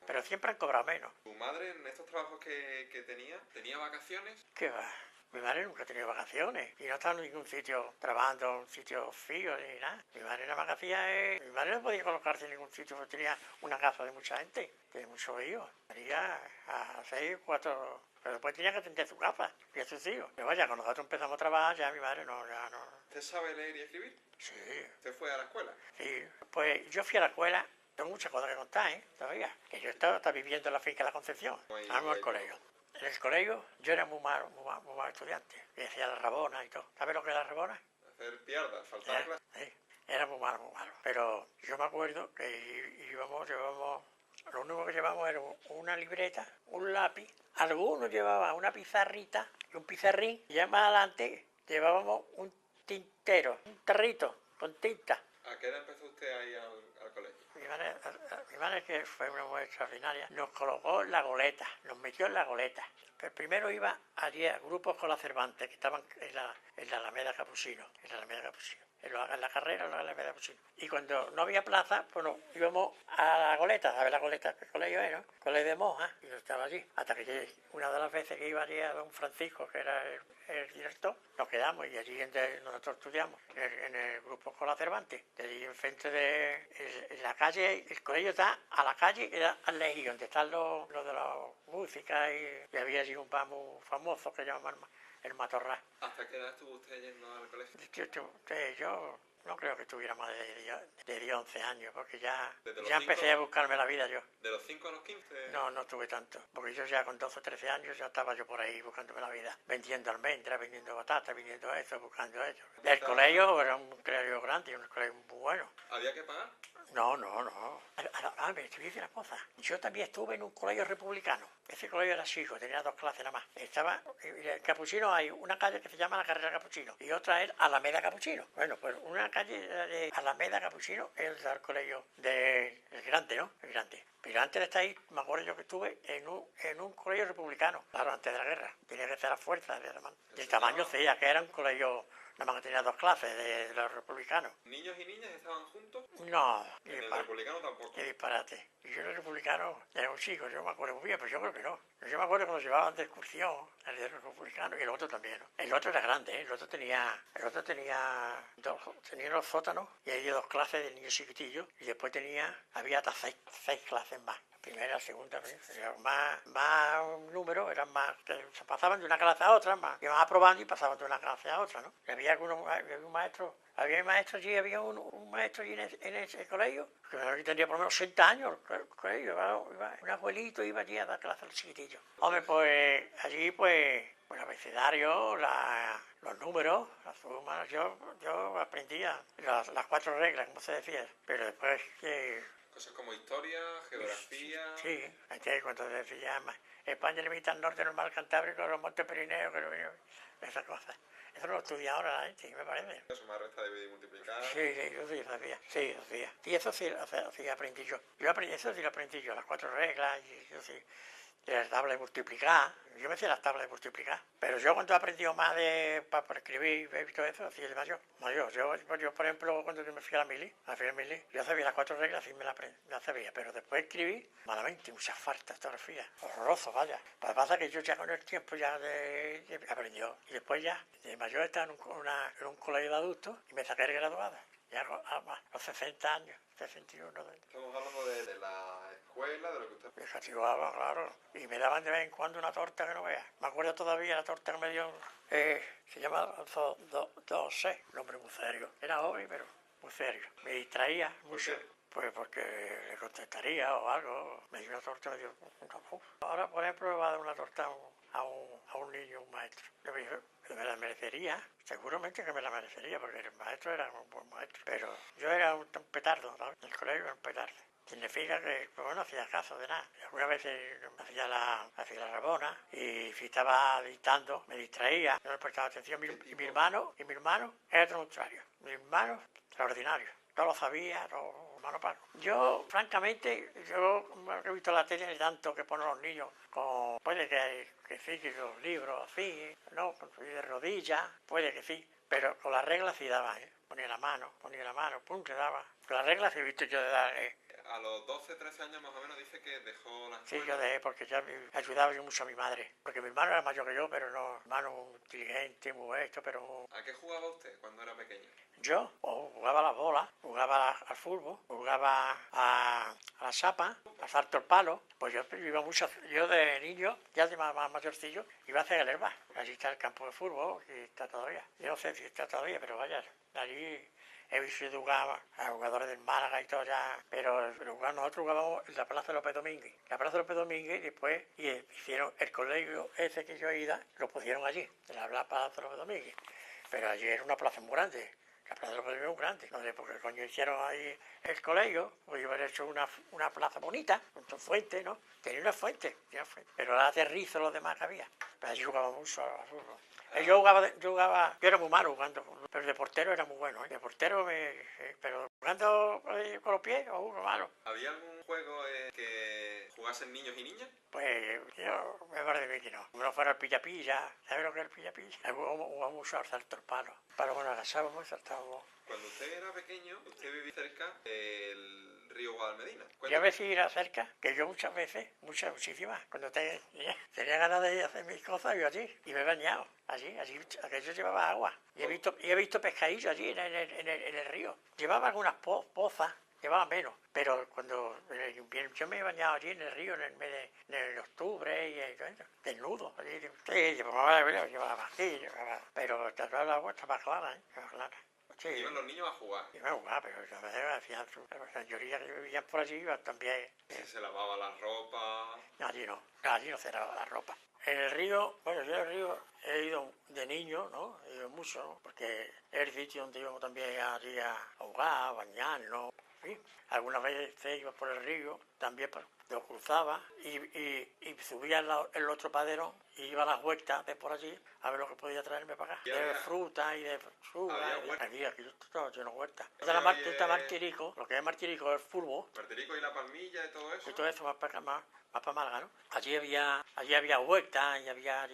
Pero siempre han cobrado menos. ¿Tu madre en estos trabajos que tenía vacaciones? ¿Qué va? Mi madre nunca ha tenido vacaciones y no estaba en ningún sitio trabajando en un sitio fijo ni nada. Mi madre nada más que hacía mi madre no podía colocarse en ningún sitio porque tenía una casa de mucha gente, tiene muchos hijos. Tenía a 6, 4, pero después tenía que atender su casa y a sus hijos. Pero vaya, cuando nosotros empezamos a trabajar ya mi madre ya no. ¿Usted sabe leer y escribir? Sí. ¿Usted fue a la escuela? Sí, pues yo fui a la escuela, tengo muchas cosas que contar, todavía. Que yo estaba viviendo en la finca de la Concepción, vamos al colegio. En el colegio yo era muy mal estudiante, y hacía la rabona y todo. ¿Sabes lo que es la rabona? Hacer piardas, faltar a clase. Sí, era muy malo. Pero yo me acuerdo que llevamos, lo único que llevamos era una libreta, un lápiz, algunos llevaban una pizarrita y un pizarrín, y ya más adelante llevábamos un tintero, un tarrito con tinta. ¿A qué edad empezó usted a ir al colegio? Mi madre, que fue una mujer extraordinaria, nos colocó la goleta, nos metió en la goleta. Pero primero iba allí a grupos con la Cervantes, que estaban en la Alameda Capuchino, en la carrera en la Alameda Capuchino. Y cuando no había plaza, pues no, íbamos a la goleta, ¿sabes la goleta? ¿Qué colegio es, no? Colegio de monjas, y yo estaba allí. Hasta que llegué, una de las veces que iba allí a don Francisco, que era el director, nos quedamos y allí nosotros estudiamos, en el grupo con la Cervantes. De allí enfrente en la calle, el colegio está a la calle, era al lejillo, donde están los de la música, y había allí un bar muy famoso que llaman el Matorral. ¿Hasta qué edad estuvo usted yendo al colegio? Yo no creo que tuviera más de 10, 11 años, porque ya ¿Desde empecé a buscarme la vida yo. ¿De los 5 a los 15? No tuve tanto, porque yo ya con 12 o 13 años ya estaba yo por ahí buscándome la vida, vendiendo almendras, vendiendo batatas, vendiendo eso, buscando eso. El colegio era un colegio grande, un colegio muy bueno. ¿Había que pagar? No. Ahora, te voy a decir una cosa. Yo también estuve en un colegio republicano. Ese colegio era chico, tenía 2 clases nada más. Estaba en Capuchino, hay una calle que se llama la Carrera Capuchino y otra es Alameda Capuchino. Bueno, pues una calle de Alameda Capuchino es el colegio el grande, ¿no? El grande. Pero antes de estar ahí, me acuerdo yo que estuve en un colegio republicano, claro, antes de la guerra. Tenía que ser a fuerza del tamaño sea, que era un colegio, nada más que tenía 2 clases de los republicanos. ¿Niños y niñas estaban juntos? No. ¿En el republicano tampoco? Qué disparate. Y yo en el republicano era un chico, yo me acuerdo muy bien, pero yo creo que no. Yo me acuerdo cuando llevaban de excursión, el del republicano y el otro también, ¿no? El otro era grande, el otro tenía tenía los sótanos y había 2 clases de niños chiquitillos y después había hasta 6 clases más. Primera, segunda, más números, eran más, que se pasaban de una clase a otra, más, iban aprobando y pasaban de una clase a otra, ¿no? Y había un maestro allí, había un maestro allí en ese colegio, que tenía por lo menos 60 años, el colegio, un abuelito iba allí a dar clases a los chiquitillos. Hombre, pues allí, pues el abecedario, los números, las sumas, yo aprendía las 4 reglas, como se decía, pero después Cosas como historia, geografía... Sí, entonces cuando decía España limita al norte, el mar Cantábrico, los montes Pirineos, esas cosas. Eso lo estudia ahora la gente, me parece. Suma, resta, dividir y multiplicar... Sí, yo sí lo sabía. Y eso sí aprendí yo. Eso sí lo aprendí yo, las 4 reglas, y yo sí. La tabla de multiplicar, yo me sé las tablas de multiplicar, pero yo cuando he aprendido más para escribir y todo eso, así es mayor. Yo, por ejemplo, cuando me fui a la mili, yo sabía las 4 reglas y me las sabía, pero después escribí malamente, muchas faltas de ortografía, horroroso, vaya. Lo que pasa es que yo ya con el tiempo ya aprendió, y después ya, de mayor estaba en un colegio de adultos y me saqué el graduado, ya a los 60 años. 61. Estamos hablando de la escuela, de lo que usted... Me castigaba, claro. Y me daban de vez en cuando una torta que no veas. Me acuerdo todavía la torta que me dio, se llama Dosé, un hombre muy serio. Era joven, pero muy serio. Me distraía mucho. Pues porque le contestaría o algo. Me dio una torta, me dio un... Ahora, por ejemplo, le va a dar una torta a un niño, un maestro. Yo me dije, me la merecería, seguramente que me la merecería, porque el maestro era un buen maestro. Pero yo era un petardo, ¿sabes? En el colegio era un petardo. Significa que, pues no hacía caso de nada. Algunas veces hacía la rabona y si estaba dictando, me distraía, no le prestaba atención. Y mi hermano era todo lo contrario. Mi hermano, extraordinario. Todo lo sabía, todo... Paco. Yo, francamente, he visto la tele de tanto que ponen los niños con... Puede que sí, que los libros así, ¿no? De rodillas, puede que sí, pero con las reglas sí daba, ¿eh? Ponía la mano, pum, le daba. Con las reglas he visto yo de dar, a los 12, 13 años más o menos dice que dejó la Sí, escuela. yo dejé porque ya ayudaba yo mucho a mi madre. Porque mi hermano era mayor que yo, pero no, mi hermano muy inteligente, muy esto, pero ¿A qué jugaba usted cuando era pequeño? yo jugaba a la bola, jugaba al fútbol, jugaba a la chapa, a salto el palo. Pues yo iba mucho, yo de niño, ya de más mayorcillo, iba a hacer el Herba. Allí está el campo de fútbol y está todavía. Yo no sé si está todavía, pero vaya, allí he visto jugar a jugadores del Málaga y todo ya, pero nosotros jugábamos en la Plaza López Domínguez. La Plaza López Domínguez y después hicieron el colegio ese que yo he ido, lo pusieron allí, en la Plaza López Domínguez. Pero allí era una plaza muy grande. La plaza de los Colegios es muy grande. No sé por qué coño hicieron ahí el colegio. Pues haber hecho una plaza bonita, con su fuente, ¿no? Tenía una fuente. Pero era de rizo los demás que había. Pero allí jugaba mucho al fútbol. Yo era muy malo jugando, pero de portero era muy bueno, ¿eh? De portero, pero jugando con los pies, malo. ¿Había algún juego que jugasen niños y niñas? Pues yo me parece que no. Como no fuera el pilla-pilla, ¿sabes lo que es el pilla-pilla? Jugamos mucho al salto al palo. Para bueno, agasábamos y saltábamos. Cuando usted era pequeño, usted vivía cerca del río Guadalmedina. Yo a veces ir cerca, que yo muchas veces, muchísimas, cuando tenía ganas de hacer mis cosas, yo allí, y me he bañado, allí, aquello llevaba agua. Y he visto pescadillos allí en el río. Llevaba algunas pozas, llevaba menos, pero cuando en el invierno, yo me he bañado allí en el río en el mes de octubre, y desnudo, allí, sí, llevaba aquí, pero el agua estaba clara, estaba clara. Sí. Iban los niños a jugar. Iban a jugar, pero a veces hacían la mayoría que vivían por allí iban también. Se lavaba la ropa. Allí no se lavaba la ropa. En el río, bueno, yo al río he ido de niño, ¿no? He ido mucho, ¿no? Porque es el sitio donde íbamos también allí a jugar, a bañarnos, ¿sí? Algunas veces iba por el río, también lo cruzaba y subía el otro padero y iba a las huertas de por allí a ver lo que podía traerme para acá. De fruta y de fruta. Aquí yo estaba lleno de huertas. Está Martirico, lo que es Martirico es el fútbol. Martirico y la Palmilla y todo eso. Y todo eso más para acá, más para Málaga, ¿no? Allí había huertas y había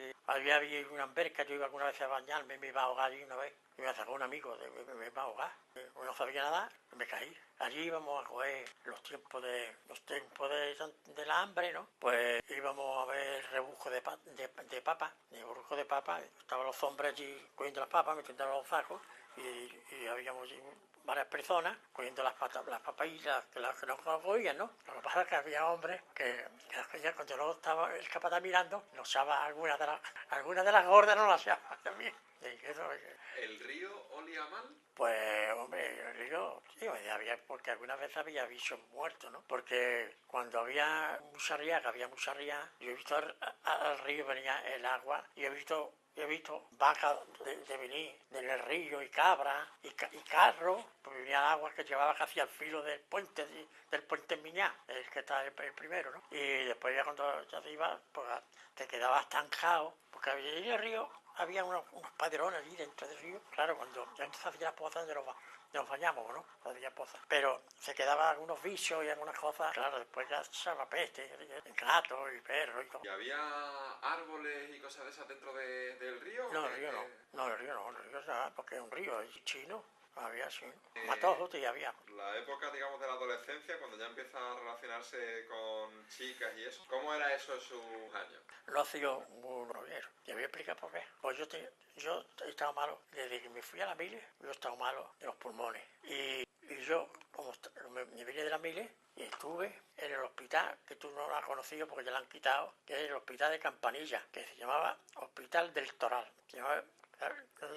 una alberca. Yo iba alguna vez a bañarme, me iba a ahogar allí una vez. Y me sacó un amigo, me iba a ahogar. No sabía nada, me caí. Allí íbamos a coger los tiempos del hambre, ¿no? Pues íbamos a ver rebujo de papa, estaban los hombres allí cogiendo las papas, metiendo los sacos, y habíamos allí varias personas cogiendo las papillas que no cogían, ¿no? Lo que pasa es que había hombres que ya cuando no estaba el capataz mirando, nos echaba algunas de las gordas, no las echaba también. ¿El río olía mal? Pues, hombre, el río, sí, porque algunas veces había bichos muertos, ¿no? Porque cuando había mucha riaga, yo he visto al río venía el agua y he visto vacas de venir en el río y cabras y carros, pues venía el agua que llevaba casi al filo del puente Miñá, el que está el primero, ¿no? Y después ya cuando ya te ibas, pues te quedabas estancado, porque había en el río había unos padrones allí dentro del río. Claro, cuando ya se hacía las pozas nos bañamos, ¿no? Hacía pozas. Pero se quedaban algunos bichos y algunas cosas. Claro, después ya se echaba peste, gatos y perros y todo. ¿Y había árboles y cosas de esas dentro del río? No, el río no, porque es un río, es chino. Había, sí. Matojos y había. La época, digamos, de la adolescencia, cuando ya empieza a relacionarse con chicas y eso, ¿cómo era eso en sus años? Lo hacía muy noviero. Te voy a explicar por qué. Pues yo estaba malo, desde que me fui a la mili, yo estaba malo de los pulmones. Y yo, como me vine de la mili, y estuve en el hospital, que tú no lo has conocido porque ya lo han quitado, que es el hospital de Campanilla, que se llamaba Hospital del Toral. No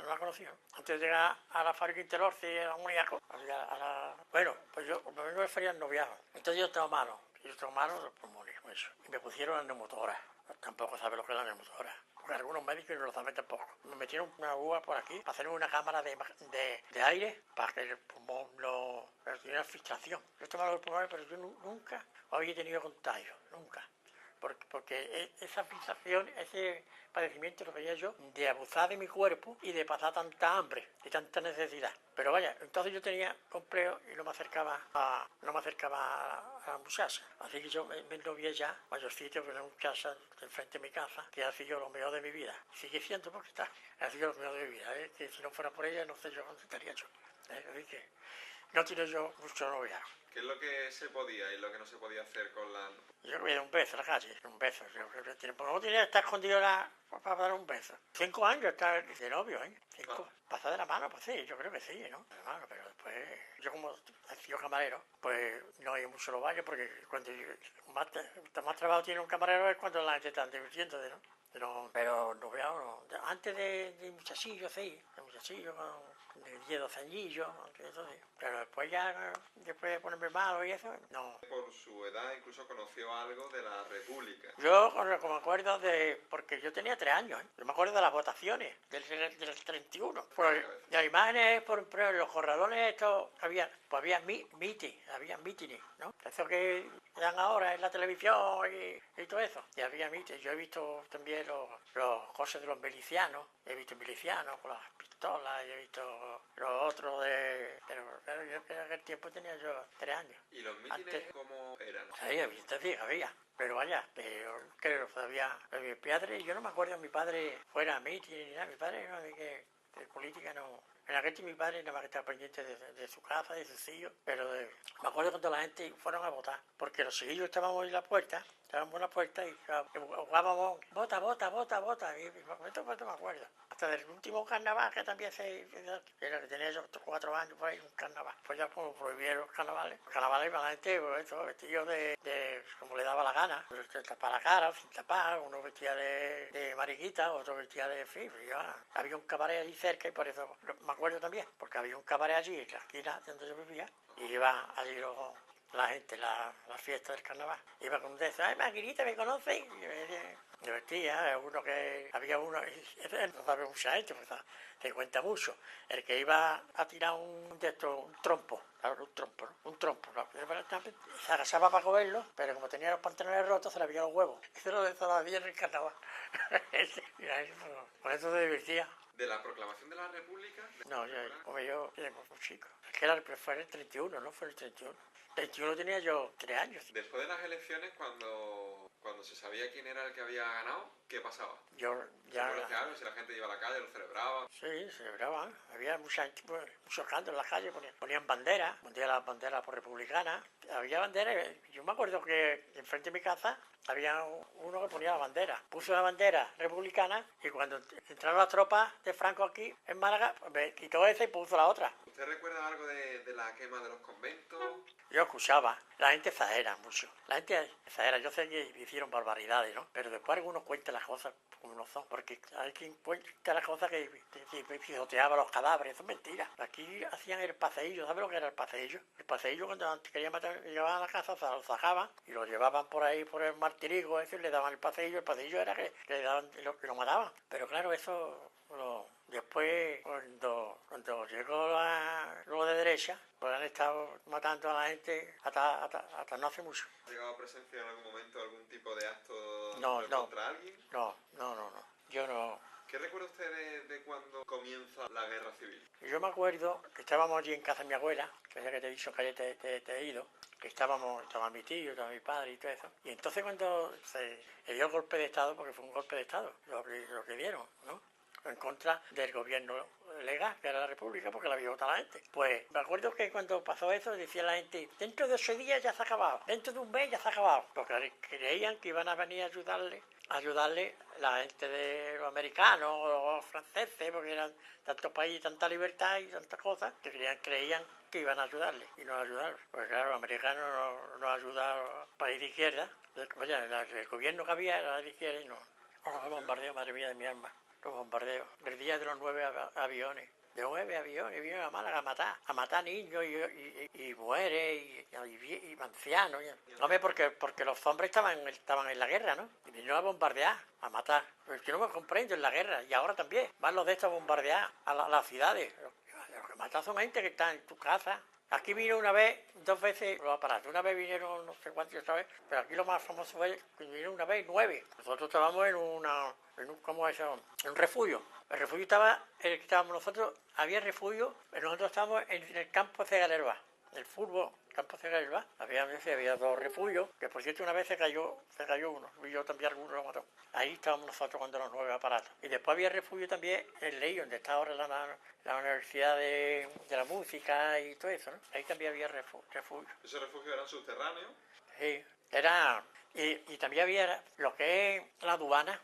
lo ha conocido. Antes de llegar a la fábrica Interorci, era un amoníaco. Bueno, pues yo, me vengo de feria no viajo. Entonces yo estaba malo de los pulmones, eso. Y me pusieron la neumotora. Tampoco sabe lo que es la neumotora. Porque algunos médicos no lo saben tampoco. Me metieron una aguja por aquí para hacer una cámara de aire para que el pulmón no tuviera filtración. Yo estaba malo de los pulmones, pero yo nunca había tenido contagio. Nunca. Porque esa filtración, ese padecimiento lo veía yo de abusar de mi cuerpo y de pasar tanta hambre y tanta necesidad. Pero vaya, entonces yo tenía complejo y no me acercaba a la muchacha. Así que yo me novié ya, mayorcito, con una muchacha enfrente de mi casa, que ha sido lo mejor de mi vida. Sigue siendo porque ha sido lo mejor de mi vida, que si no fuera por ella no sé yo dónde estaría yo. Así que no tiene yo mucho noviazgo. ¿Qué es lo que se podía y lo que no se podía hacer con la...? Yo voy a dar un beso en la calle, un beso. Porque no tiene que estar escondido para dar un beso. 5 años estar de novio, ¿eh? 5. Pasar de la mano, pues sí, yo creo que sí, ¿no? De la mano, pero después, yo como he sido camarero, pues no hay mucho los baños, porque cuando más trabajo tiene un camarero es cuando la gente está divirtiendo, ¿no? Pero no veo, no. Antes de muchachillo, sí, de muchachillo, de 10, 12 añillos, eso sí. Pero después ya, después de ponerme malo y eso, no. Por su edad incluso conoció algo de la República. Yo me acuerdo porque yo tenía 3 años, ¿eh? Yo me acuerdo de las votaciones del 31. Pues, las imágenes, por ejemplo, los corralones estos, había mítines, ¿no? Eso que dan ahora en la televisión y todo eso. Y había mítines. Yo he visto también los cosas de los milicianos. He visto milicianos con las pistolas, y he visto los otros pero yo en aquel tiempo tenía yo 3 años. ¿Y los mítines cómo eran? Sí, había. Pero vaya, creo que todavía mi padre, yo no me acuerdo de mi padre fuera a mitin ni nada. Mi padre no, de política no. En aquel tiempo mi padre nada más que estaba pendiente de su casa, de sus hijos, pero me acuerdo cuando la gente fueron a votar, porque los hijos estábamos en la puerta y jugábamos, vota, y esto me acuerdo. Hasta del último carnaval que también era que tenía yo 4 años por ahí, un carnaval. Pues ya como prohibieron los carnavales iba la gente, pues eso, vestido de como le daba la gana, pues, tapar la cara, sin tapar, uno vestía de mariquita, otro vestía de había un cabaret allí cerca y por eso me acuerdo también, porque había un cabaret allí en la esquina donde yo vivía y iba allí la gente, la fiesta del carnaval. Iba con un de esos, ¡ay, Maquinita, me conoces! Y me vestía, había uno, no sabe mucha gente, pues se cuenta mucho, el que iba a tirar un trompo, claro, un trompo, ¿no? Se agachaba para cogerlo, pero como tenía los pantalones rotos, se le había los huevos. Eso lo había en el carnaval. Con eso se divertía. ¿De la proclamación de la República? No, yo era muy chico. Es que fue el 31, ¿no? Fue el 31. El 31 tenía yo 3 años. Después de las elecciones, cuando se sabía quién era el que había ganado, ¿qué pasaba? Si la gente iba a la calle, lo celebraba. Sí, celebraban. Había mucho canto en las calles, ponían banderas, las banderas por republicanas. Había banderas, yo me acuerdo que enfrente de mi casa había uno que ponía la bandera. Puso la bandera republicana y cuando entraron las tropas de Franco aquí en Málaga, pues quitó esa y puso la otra. ¿Usted recuerda algo de la quema de los conventos? Yo escuchaba, la gente exagera mucho. La gente exagera, yo sé que hicieron barbaridades, ¿no? Pero después algunos cuentan las cosas como no son, porque hay quien cuenta las cosas que pisoteaba los cadáveres, eso es mentira. Aquí hacían el paseillo, ¿sabes lo que era el paseillo? El paseillo cuando antes querían matar, llevaban a la casa, se lo sacaban y lo llevaban por ahí por el martirigo, eso, y le daban el paseillo era que le daban lo mataban. Pero claro, eso después, cuando llegó lo de derecha, pues han estado matando a la gente hasta no hace mucho. ¿Ha llegado a presenciar en algún momento algún tipo de acto contra alguien? No. Yo no. ¿Qué recuerda usted de cuando comienza la guerra civil? Yo me acuerdo que estábamos allí en casa de mi abuela, que es la que te he dicho que te he ido, que estaba mi tío, estaba mi padre y todo eso. Y entonces cuando se dio el golpe de Estado, porque fue un golpe de Estado, lo que dieron, ¿no? En contra del gobierno legal, que era la República, porque la había votado la gente. Pues me acuerdo que cuando pasó eso decía la gente, dentro de 8 días ya se ha acabado, dentro de un mes ya se ha acabado, porque creían que iban a venir a ayudarle la gente de los americanos o los franceses, porque eran tantos países, tanta libertad y tantas cosas, que creían que iban a ayudarle y no ayudaron. Porque claro, los americanos no ayudaron al país de izquierda, el gobierno que había era de izquierda y no. Los bombardeos, madre mía de mi alma. Los bombardeos, el día de los 9 aviones, de 9 aviones, vienen a Málaga a matar niños y mujeres y ancianos. No, porque los hombres estaban en la guerra, ¿no? Y vinieron a bombardear, a matar. Pero yo no me comprendo en la guerra, y ahora también, van los de estos a bombardear a las ciudades. Lo que matan son gente que está en tu casa. Aquí vino 2 veces los aparatos. Una vez vinieron no sé cuántos otra vez, pero aquí lo más famoso fue que vinieron una vez 9. Nosotros estábamos en un refugio. El refugio estaba, en el que estábamos nosotros, había refugio, pero nosotros estábamos en el campo de Galerba. El fútbol campo de Gelba, había 2 refugios, que por cierto una vez se cayó uno, y yo también alguno lo mató. Ahí estábamos nosotros cuando los 9 aparatos. Y después había refugio también en Ley, donde está ahora la Universidad de la Música y todo eso, ¿no? Ahí también había refugio. ¿Esos refugios eran subterráneos? Sí, era... Y también había lo que es la aduana,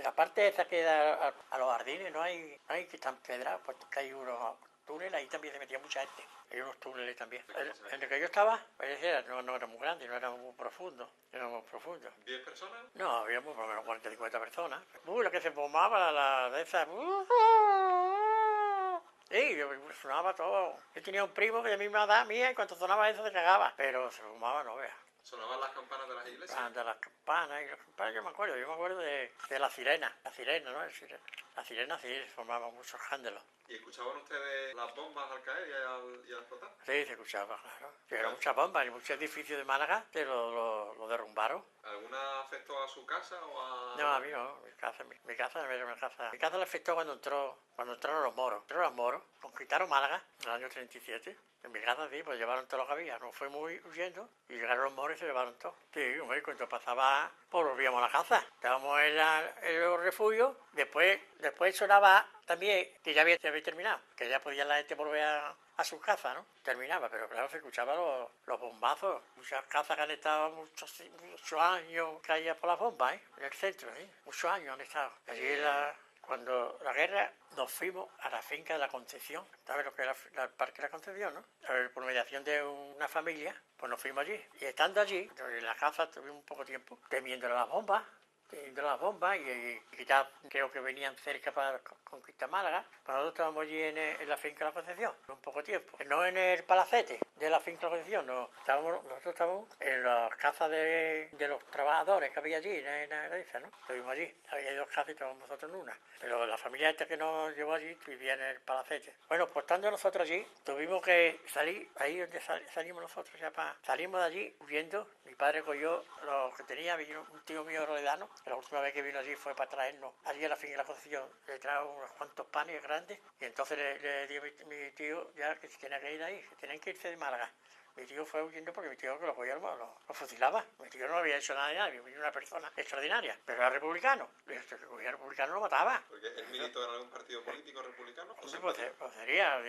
la parte esa que da a los jardines, no hay que están pedrados, pues que hay unos túneles, ahí también se metía mucha gente. Hay unos túneles también. En el que yo estaba, pues no era muy grande, no era muy profundo. ¿10 personas? No, habíamos por lo menos 40 50 personas. Lo que se fumaba, la de esas... Sí, sonaba todo. Yo tenía un primo que de misma edad mía y cuando sonaba eso se cagaba. Pero se fumaba, no veas. ¿Sonaban las campanas de las iglesias? De las campanas, yo me acuerdo de la sirena, ¿no? La sirena sí, formaba muchos cándelos. ¿Y escuchaban ustedes las bombas al caer y al explotar? Sí, se escuchaba, claro. Eran muchas bombas y muchos edificios de Málaga que lo derrumbaron. ¿Alguna afectó a su casa o a...? No, a mí no, mi casa le afectó cuando entraron los moros. Entraron los moros, conquistaron Málaga en el año 37. En mi casa sí, pues llevaron todo lo que había. No fue muy huyendo y llegaron los moros y se llevaron todo. Sí, hombre, cuando pasaba, pues volvíamos a la casa. Estábamos en los refugios. Después sonaba también que ya había terminado, que ya podía la gente volver a sus casas, ¿no? Terminaba, pero claro, se escuchaban los bombazos. Muchas casas que han estado muchos años caídas por las bombas, ¿eh? En el centro, ¿eh? Muchos años han estado. Allí cuando la guerra nos fuimos a la finca de la Concepción, ¿sabes lo que era el Parque de la Concepción, no? Por mediación de una familia, pues nos fuimos allí. Y estando allí, en la casa estuvimos un poco tiempo, temiendo las bombas y quizás creo que venían cerca para conquistar Málaga. Pues nosotros estábamos allí en la finca de la Concepción, un poco tiempo. No en el palacete de la finca de la Concepción, no. Nosotros estábamos en las casas de los trabajadores que había allí, en esa, ¿no? Estuvimos allí, había 2 casas y estábamos nosotros en una. Pero la familia esta que nos llevó allí vivía en el palacete. Bueno, pues estando nosotros allí, tuvimos que salir, ahí donde salimos nosotros ya salimos de allí huyendo. Mi padre cogió lo que tenía, vino un tío mío roledano. La última vez que vino allí fue para traernos allí a la finca de la Concepción. Le trajo unos cuantos panes grandes y entonces le dio mi tío ya que se tenía que ir ahí, que tenían que irse de Málaga. Mi tío fue huyendo porque mi tío que lo cogía, lo fusilaba. Mi tío no había hecho nada de nadie, era una persona extraordinaria, pero era republicano. El que cogía republicano lo mataba. ¿Porque él militó en algún partido político republicano? Pues sería,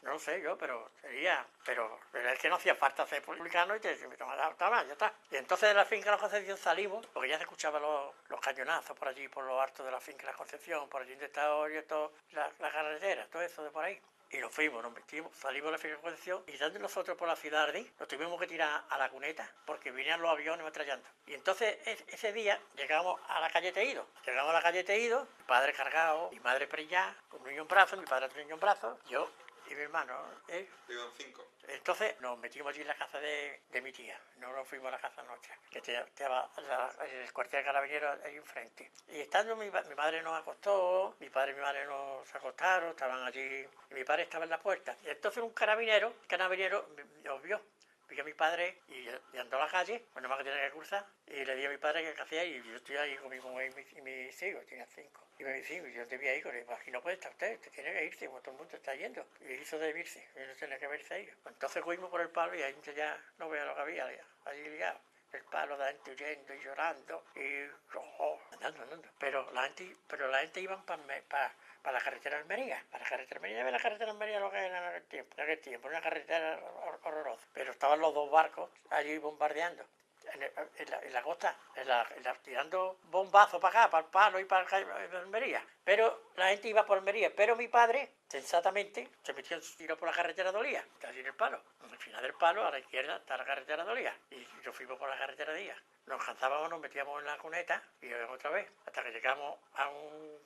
no sé yo, pero es que no hacía falta ser republicano y me tomaba, ya está. Y entonces de la finca de la Concepción salimos, porque ya se escuchaban los cañonazos por allí, por los altos de la finca de la Concepción, por allí donde está hoy la carretera, todo eso de por ahí. Y nos fuimos, nos metimos, salimos de la finca de Concepción y dando nosotros por la ciudad nos tuvimos que tirar a la cuneta porque venían los aviones metrallando. Y entonces ese día llegamos a la calle Teído. Mi padre cargado, mi madre preñada, con un niño en brazos, mi padre otro niño en brazos, yo y mi hermano. Iban 5. Entonces nos metimos allí en la casa de mi tía, no nos fuimos a la casa nuestra, que estaba el cuartel de carabineros ahí enfrente. Y estando mi madre nos acostó, mi padre y mi madre nos acostaron, estaban allí, y mi padre estaba en la puerta. Y entonces un carabinero nos vio a mi padre y andó a la calle, pues nomás que tenía que cruzar, y le di a mi padre que hacía y yo estoy ahí con mi mujer y mis hijos, tenía 5. Y me dice, yo te vi ahí, aquí no puede estar usted tiene que irse, como todo el mundo está yendo. Y hizo de irse, y no tenía que verse ahí. Entonces fuimos por el palo y ahí ya no veía lo que había allí ligado. El palo de la gente huyendo y llorando y andando. Pero la gente iba para la carretera de Almería. Para la carretera de Almería, la carretera de Almería lo que era en aquel tiempo, una carretera horrorosa. Pero estaban los 2 barcos allí bombardeando. En la costa, tirando bombazos para acá, para el palo y para Almería. Pero la gente iba por Almería. Pero mi padre, sensatamente, se metió en su tiro por la carretera de Olía, casi en el palo. Al final del palo, a la izquierda, está la carretera de Olía. Y nos fuimos por la carretera de Olía. Nos cansábamos, nos metíamos en la cuneta y íbamos otra vez, hasta que llegamos a un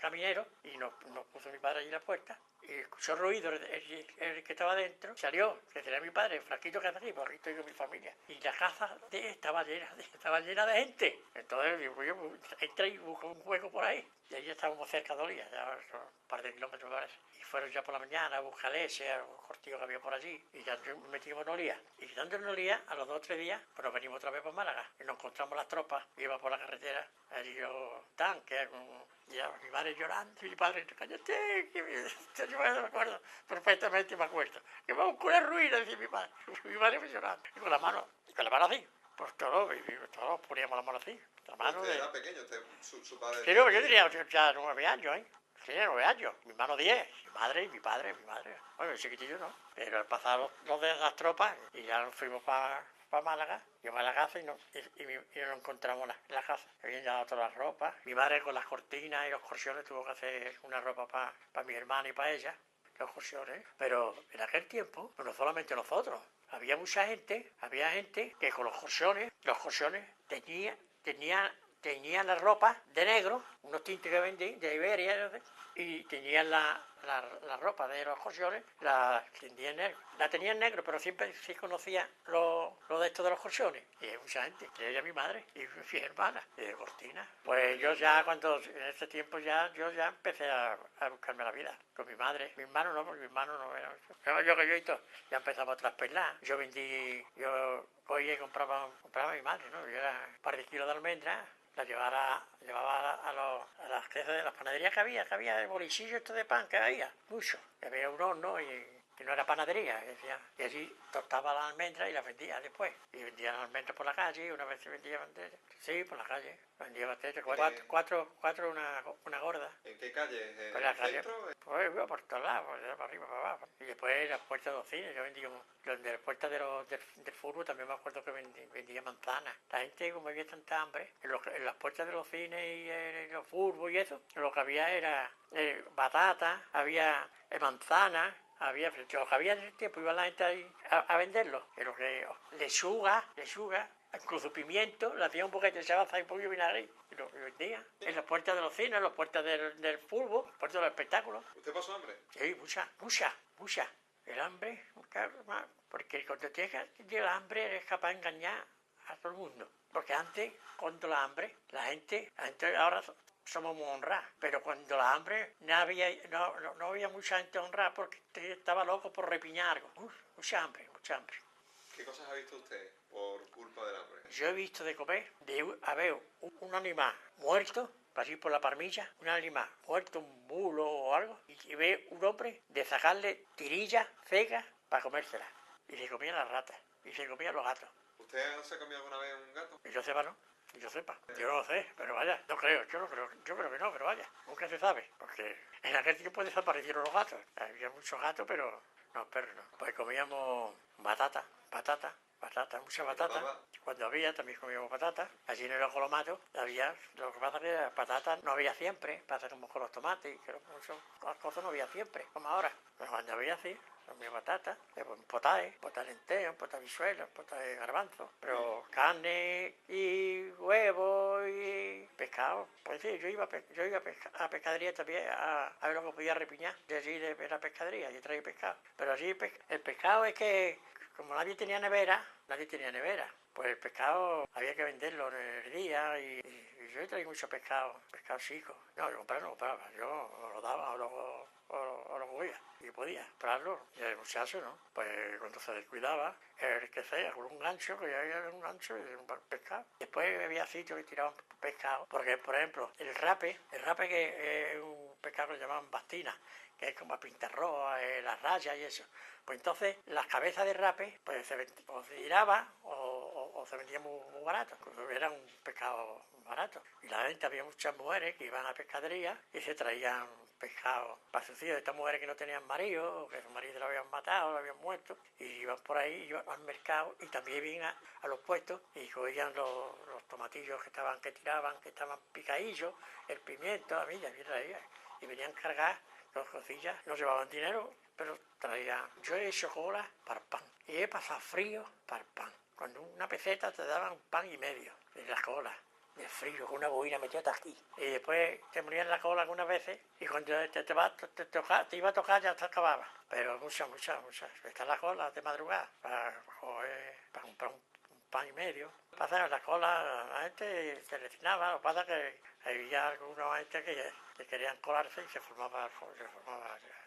caminero y nos puso mi padre allí en la puerta. Y escuchó ruido, el que estaba dentro, salió, que era mi padre, flaquito que hace aquí, porque estoy con mi familia. Y la casa estaba llena de gente. entonces digo, yo entré y busqué un hueco por ahí. Y ahí estábamos cerca de Olía, ya un par de kilómetros me parece. Y fueron ya por la mañana a buscar leche, a un cortillo que había por allí. Y ya nos metimos en Olía. Y estando en Olía, a los 2 o 3 días, pues nos venimos otra vez por Málaga. Y nos encontramos las tropas, iba por la carretera, allí los tanques, y a mi madre llorando, y mi padre, cállate, yo me acuerdo perfectamente, me acuerdo. Que vamos con la ruina, decía mi padre. Mi madre me llorando. Y con la mano así. Pues todos poníamos la mano así. ¿Usted era pequeño? ¿Su padre? Sí, no, yo tenía ya 9 años, ¿eh? Sí, 9 años. Mi hermano 10. Mi madre y mi padre. Bueno, el chiquitillo no. Pero al pasar los de las tropas, y ya nos fuimos para Málaga, llegamos a la casa y nos encontramos en la casa. Habían llevado todas las ropas. Mi madre con las cortinas y los corsiones tuvo que hacer una ropa para mi hermana y para ella, los corsiones. Pero en aquel tiempo, no solamente nosotros, había gente que con los corsiones tenían la ropa de negro, unos tintes que vendí de Iberia, y tenían la ropa de los corsiones, la tenían negro, pero siempre sí conocía lo de esto de los corsiones. Y hay mucha gente, entre ella mi madre y mi hermana, de Cortina. Pues yo ya en ese tiempo yo ya empecé a buscarme la vida con mi madre. Mi hermano no, porque mi hermano no era yo y todo. Ya empezamos a traspelar. Yo cogía y compraba a mi madre, ¿no? Yo era un par de kilos de almendras. La llevaba a las panaderías que había el bolichillo esto de pan que había, mucho. Que había un horno que no era panadería, y allí tostaba las almendras y las vendía después. Y vendía las almendras por la calle, y una vez se vendía banderas. Sí, por la calle. Vendía banderas, cuatro una gorda. ¿En qué calle? ¿En la calle? Pues iba por todos lados, para arriba, para abajo. Y después las puertas de los cines, yo vendía de las puertas del fútbol también me acuerdo que vendía manzanas. La gente, como había tanta hambre, en las puertas de los cines y en los fútbol y eso, lo que había era batata, había manzanas, había lo que había en el tiempo, iba la gente ahí a venderlo. Pero que lechuga, incluso pimiento, le hacía un poquito de chabaza y un poquito de vinagre y lo vendía. En las puertas de los cines, en las puertas del fútbol, en las puertas de los espectáculos. ¿Usted pasó hambre? Sí, mucha. El hambre, porque cuando llega el hambre eres capaz de engañar a todo el mundo. Porque antes, cuando la hambre, la gente ahora somos muy honrados, pero cuando la hambre no había mucha gente honrada porque estaba loco por repiñar algo. Mucha hambre. ¿Qué cosas ha visto usted por culpa del hambre? Yo he visto de comer, a ver, un animal muerto, para ir por la parmilla, un animal muerto, un bulo o algo, y ve un hombre de sacarle tirillas secas para comérselas. Y se comían las ratas, y se comían los gatos. ¿Usted se ha comido alguna vez un gato? Y yo sepa, ¿no? Yo no lo sé, pero vaya, yo creo que no, pero vaya, nunca se sabe, porque en aquel tiempo desaparecieron los gatos. Había muchos gatos, pero no, perros no. Pues comíamos batata, mucha batata. Cuando había, también comíamos patata. Allí en el Colomato había, lo que pasa es que las patatas no había siempre, pasa como con los tomates, que muchas cosas no había siempre, como ahora. Pero cuando había así, comía patata, potaje lentejas, potaje bichuelas, potaje garbanzo, pero carne y huevo y pescado. Pues sí, yo iba a pescadería también a ver lo que podía repiñar de allí de la pescadería y traía pescado. Pero allí el pescado es que, como nadie tenía nevera, pues el pescado había que venderlo en el día y yo he traído mucho pescado chico. No, yo no compraba, yo lo daba o lo cogía y podía comprarlo. Y el muchacho, ¿no? Pues cuando se descuidaba, el que sea, con un gancho, que ya había un gancho y un pescado. Después había sitios que tiraban pescado, porque por ejemplo, el rape que es un pescado que le llamaban bastina, que es como a pintarroa, las rayas y eso. Pues entonces las cabezas de rape pues se tiraba o se vendía muy barato. Era un pescado barato. Y la gente, había muchas mujeres que iban a pescadería y se traían pescado para sus hijos. Estas mujeres que no tenían marido, o que sus maridos lo habían matado, lo habían muerto, y iban por ahí, iban al mercado y también iban a los puestos y cogían los tomatillos que tiraban, que estaban picadillos, el pimiento, la milla, y venían cargar las cosillas. No llevaban dinero, pero traían. Yo he hecho cola para el pan y he pasado frío para el pan. Cuando una peseta te daban un pan y medio en la cola, de frío, con una boina metida hasta aquí. Y después te morían la cola algunas veces y cuando te iba a tocar ya te acababa. Pero muchas. Está la cola de madrugada para comprar un pan y medio. Pasa en la cola la gente se resinaba, lo que pasa es que había algunos gente que querían colarse y se formaba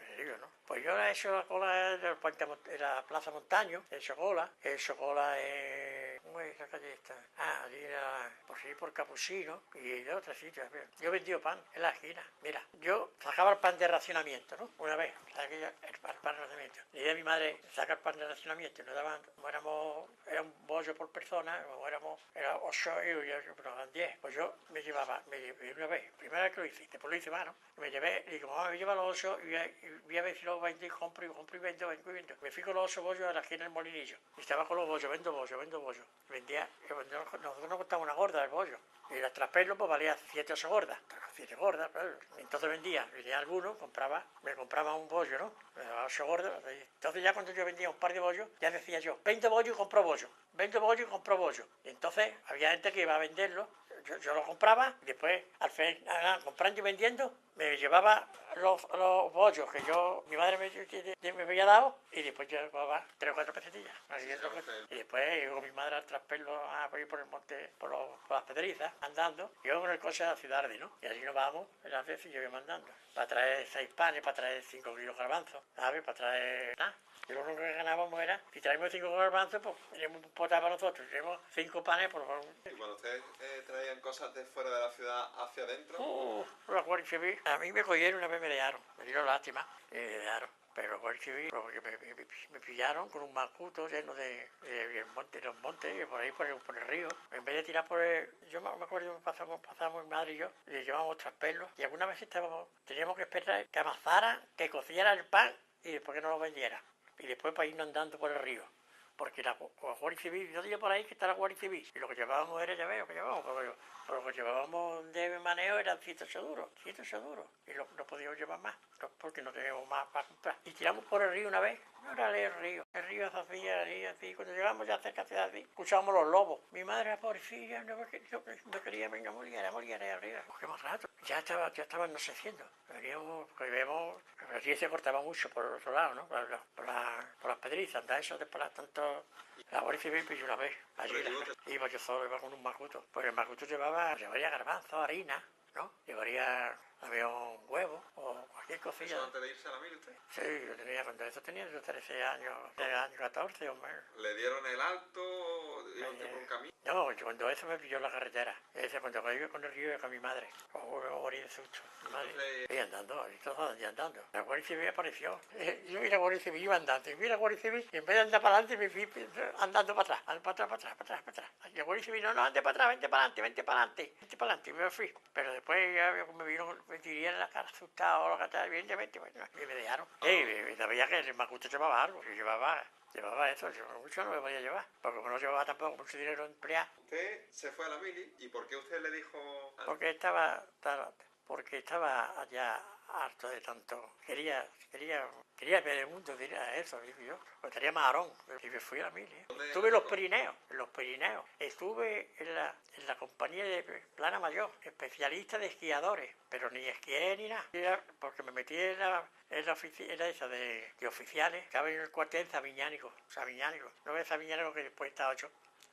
el lío, ¿no? Pues yo he hecho la cola en la Plaza Montaño, he hecho cola en... ¿Cómo es la calle esta? Allí por Capuchino y de otros sitios. Yo he vendido pan en la esquina. Mira, yo sacaba el pan de racionamiento, ¿no? Una vez, el pan de racionamiento. Le dije a mi madre, saca el pan de racionamiento. Nos daban, era un bollo por persona, era 8 euros, pero eran 10. Pues yo me llevaba una vez, primera vez que lo hice, después lo hice más, ¿no? Me llevé, y digo, mamá, me lleva los 8 y voy a ver si los vendo y compro y vendo. Me fui con los 8 bollos a la esquina del molinillo. Y estaba con los bollos, vendo bollos. Vendía, nosotros nos costaba una gorda el bollo. Y el traspelo pues valía 7 o 8 gordas. 7 gordas, pero entonces vendía alguno, me compraba un bollo, ¿no? Me daba 8 gordas. Entonces ya cuando yo vendía un par de bollos, ya decía yo, vendo bollo y compro bollo. Vendo bollo y compro bollo. Y entonces había gente que iba a venderlo. Yo lo compraba y después, al final, comprando y vendiendo, me llevaba los bollos que mi madre me había dado y después yo llevaba 3 o 4 pesetillas. Y después con mi madre al traspelo por ir por el monte, por las pedrizas, andando. Yo con el coche a la ciudad, ¿no? Y así nos vamos, las veces yo iba andando. Para traer 6 panes, para traer 5 kilos de garbanzos, ¿sabes? Para traer nada. Y lo único que ganábamos era, si traíamos 5 garbanzos, pues teníamos un pote para nosotros. Si traíamos 5 panes, por favor. ¿Y cuando ustedes traían cosas de fuera de la ciudad hacia adentro? La Guardia Civil. A mí me cogieron una vez, me dieron lástima, me dejaron. Pero la Guardia Civil, porque me pillaron con un macuto lleno de los montes, por ahí por el río. En vez de tirar yo me acuerdo que pasamos mi madre y yo, y llevábamos traspelos. Y alguna vez teníamos que esperar que amasara, que cociera el pan y después que no lo vendiera. Y después para irnos andando por el río. Porque la Guardia Civil, yo digo por ahí que está la Guardia Civil. Y lo que llevábamos era llaveo, pero lo que llevábamos de maneo eran 108 duros. Y no podíamos llevar más, porque no teníamos más para comprar. Y tiramos por el río una vez, no era el río se hacía así. Cuando llegamos ya cerca de así, escuchábamos los lobos. Mi madre, pobrecilla, no quería venir a morir ahí arriba. Pues qué más rato. Ya estaba anocheciendo. Porque vemos, pero aquí se cortaba mucho por el otro lado, ¿no? Por las pedrizas, anda eso, después tanto. La Guardia Civil pilló una vez. Allí iba yo solo, iba con un macuto. Pues el macuto llevaría garbanzos, harina, ¿no? Había un huevo o cualquier cosilla. ¿Eso antes de irse a la mili usted? Sí, cuando tenía yo 13 años, 14 o menos. ¿Le dieron el alto? ¿Iba usted por un camino? No, cuando eso me pilló la carretera. Cuando iba con el río con mi madre. Me morí de susto. Mi madre. Y andando, La Guardia Civil apareció. Yo vi la Guardia Civil, iba andando. Y en vez de andar para adelante, me fui andando para atrás. Y la Guardia Civil, no, ande para atrás, vente para adelante. Y me fui. Pero después ya me vieron, me tiré en la cara asustado, lo que tal, evidentemente, y me dejaron. Y sabía que el macuto llevaba algo, que llevaba eso, mucho no me podía llevar, porque no llevaba tampoco mucho dinero empleado. Usted se fue a la mili, ¿y por qué usted le dijo...? Porque estaba allá harto de tanto, quería ver el mundo, diría eso, digo yo, pues estaría Marón, y me fui a la mili. Estuve en los Pirineos, estuve en la compañía de Plana Mayor, especialista de esquiadores, pero ni esquié ni nada, porque me metí en la oficina esa de oficiales, estaba en el cuartel Sabiñánico, no es Sabiñánico que después estaba yo,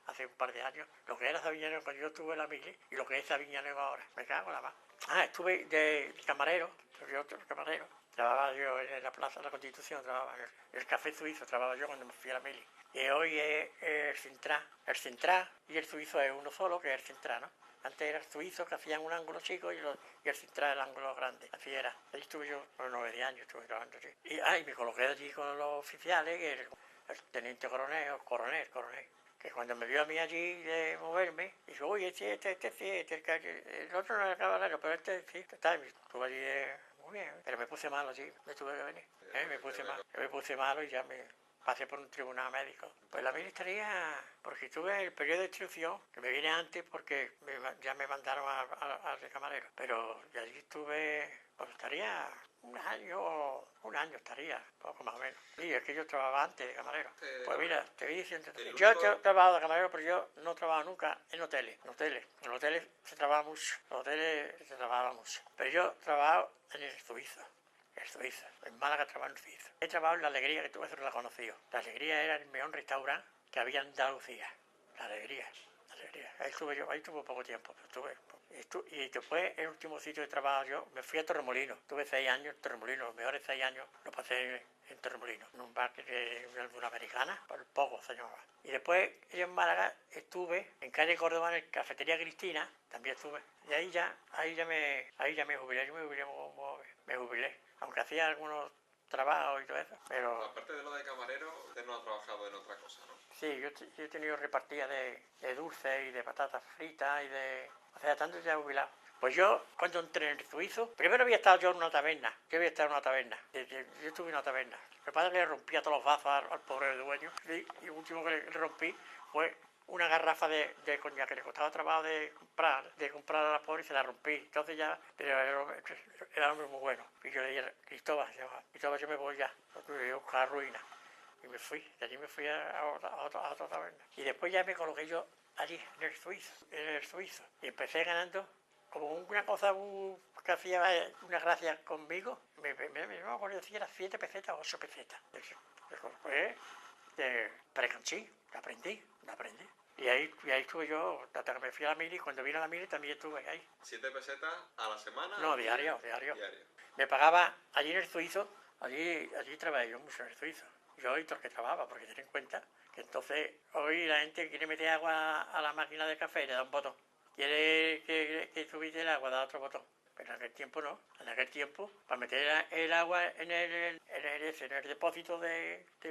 hace un par de años, lo que era Sabiñánico cuando yo estuve en la mili y lo que es Sabiñánico ahora, me cago en la mano. Estuve de camarero, trabajaba yo en la Plaza de la Constitución, trabajaba en el Café Suizo, trabajaba yo cuando me fui a la mili. Y hoy es el Central y el Suizo es uno solo, que es el Central, ¿no? Antes era el Suizo, que hacían un ángulo chico, y el Central el ángulo grande. Así era. Ahí estuve yo por 9 años, estuve trabajando allí. Y me coloqué allí con los oficiales, el teniente coronel, que cuando me vio a mí allí de moverme, dijo, oye, el otro no era caballero, pero sí, estuve allí muy bien, pero me puse malo allí, me tuve que venir, me puse malo y ya me pasé por un tribunal médico. Pues la ministería, porque tuve el periodo de instrucción, que me viene antes porque ya me mandaron al de camarero, pero de allí estuve, pues estaría un año estaría, poco más o menos. Sí, es que yo trabajaba antes de camarero. Pues mira, te voy diciendo, yo he trabajado de camarero, pero yo no he trabajado nunca en hoteles. En hoteles se trabajaba mucho. Pero yo he trabajado en el Suizo. En Málaga trabajaba en el Suizo. He trabajado en La Alegría, que tú eso no la has conocido. La Alegría era el mejor restaurante que había en Andalucía. La alegría. Ahí estuve poco tiempo, pero y después, el último sitio de trabajo, yo me fui a Torremolinos. Tuve 6 años en Torremolinos, los mejores 6 años los pasé en Torremolinos, en un bar de una americana, por poco se llamaba. Y después, en Málaga, estuve en calle Córdoba, en Cafetería Cristina, también estuve. Y ahí ya me jubilé, me jubilé, aunque hacía algunos trabajos y todo eso, pero... Aparte de lo de camarero, usted no ha trabajado en otra cosa, ¿no? Sí, yo he tenido repartidas de dulces y de patatas fritas y de... O sea, tanto ya jubilado. Pues yo, cuando entré en el suizo, primero había estado yo en una taberna. Yo estuve en una taberna. Lo que pasa es que le rompía todos los vasos al pobre dueño. Y el último que le rompí fue una garrafa de coñac que le costaba trabajo de comprar a la pobre y se la rompí. Entonces ya, pero era hombre muy bueno. Y yo le dije, Cristóbal, yo me voy ya, porque voy a buscar ruina. Y me fui, de allí me fui a otra taberna. Y después ya me coloqué yo allí, en el suizo. Y empecé ganando como una cosa que hacía una gracia conmigo. Me acuerdo si era 7 pesetas o 8 pesetas. Pues de precanchín, aprendí. Y ahí estuve yo, hasta que me fui a la mili. Cuando vine a la mili también estuve ahí. 7 pesetas a la semana. No, diario. Me pagaba allí en el suizo, allí trabajé yo mucho en el suizo. Yo y todo el que trabajaba, porque ten en cuenta que entonces hoy la gente quiere meter agua a la máquina de café y le da un botón. Quiere que subiste el agua, da otro botón. Pero en aquel tiempo no. En aquel tiempo, para meter el agua en el depósito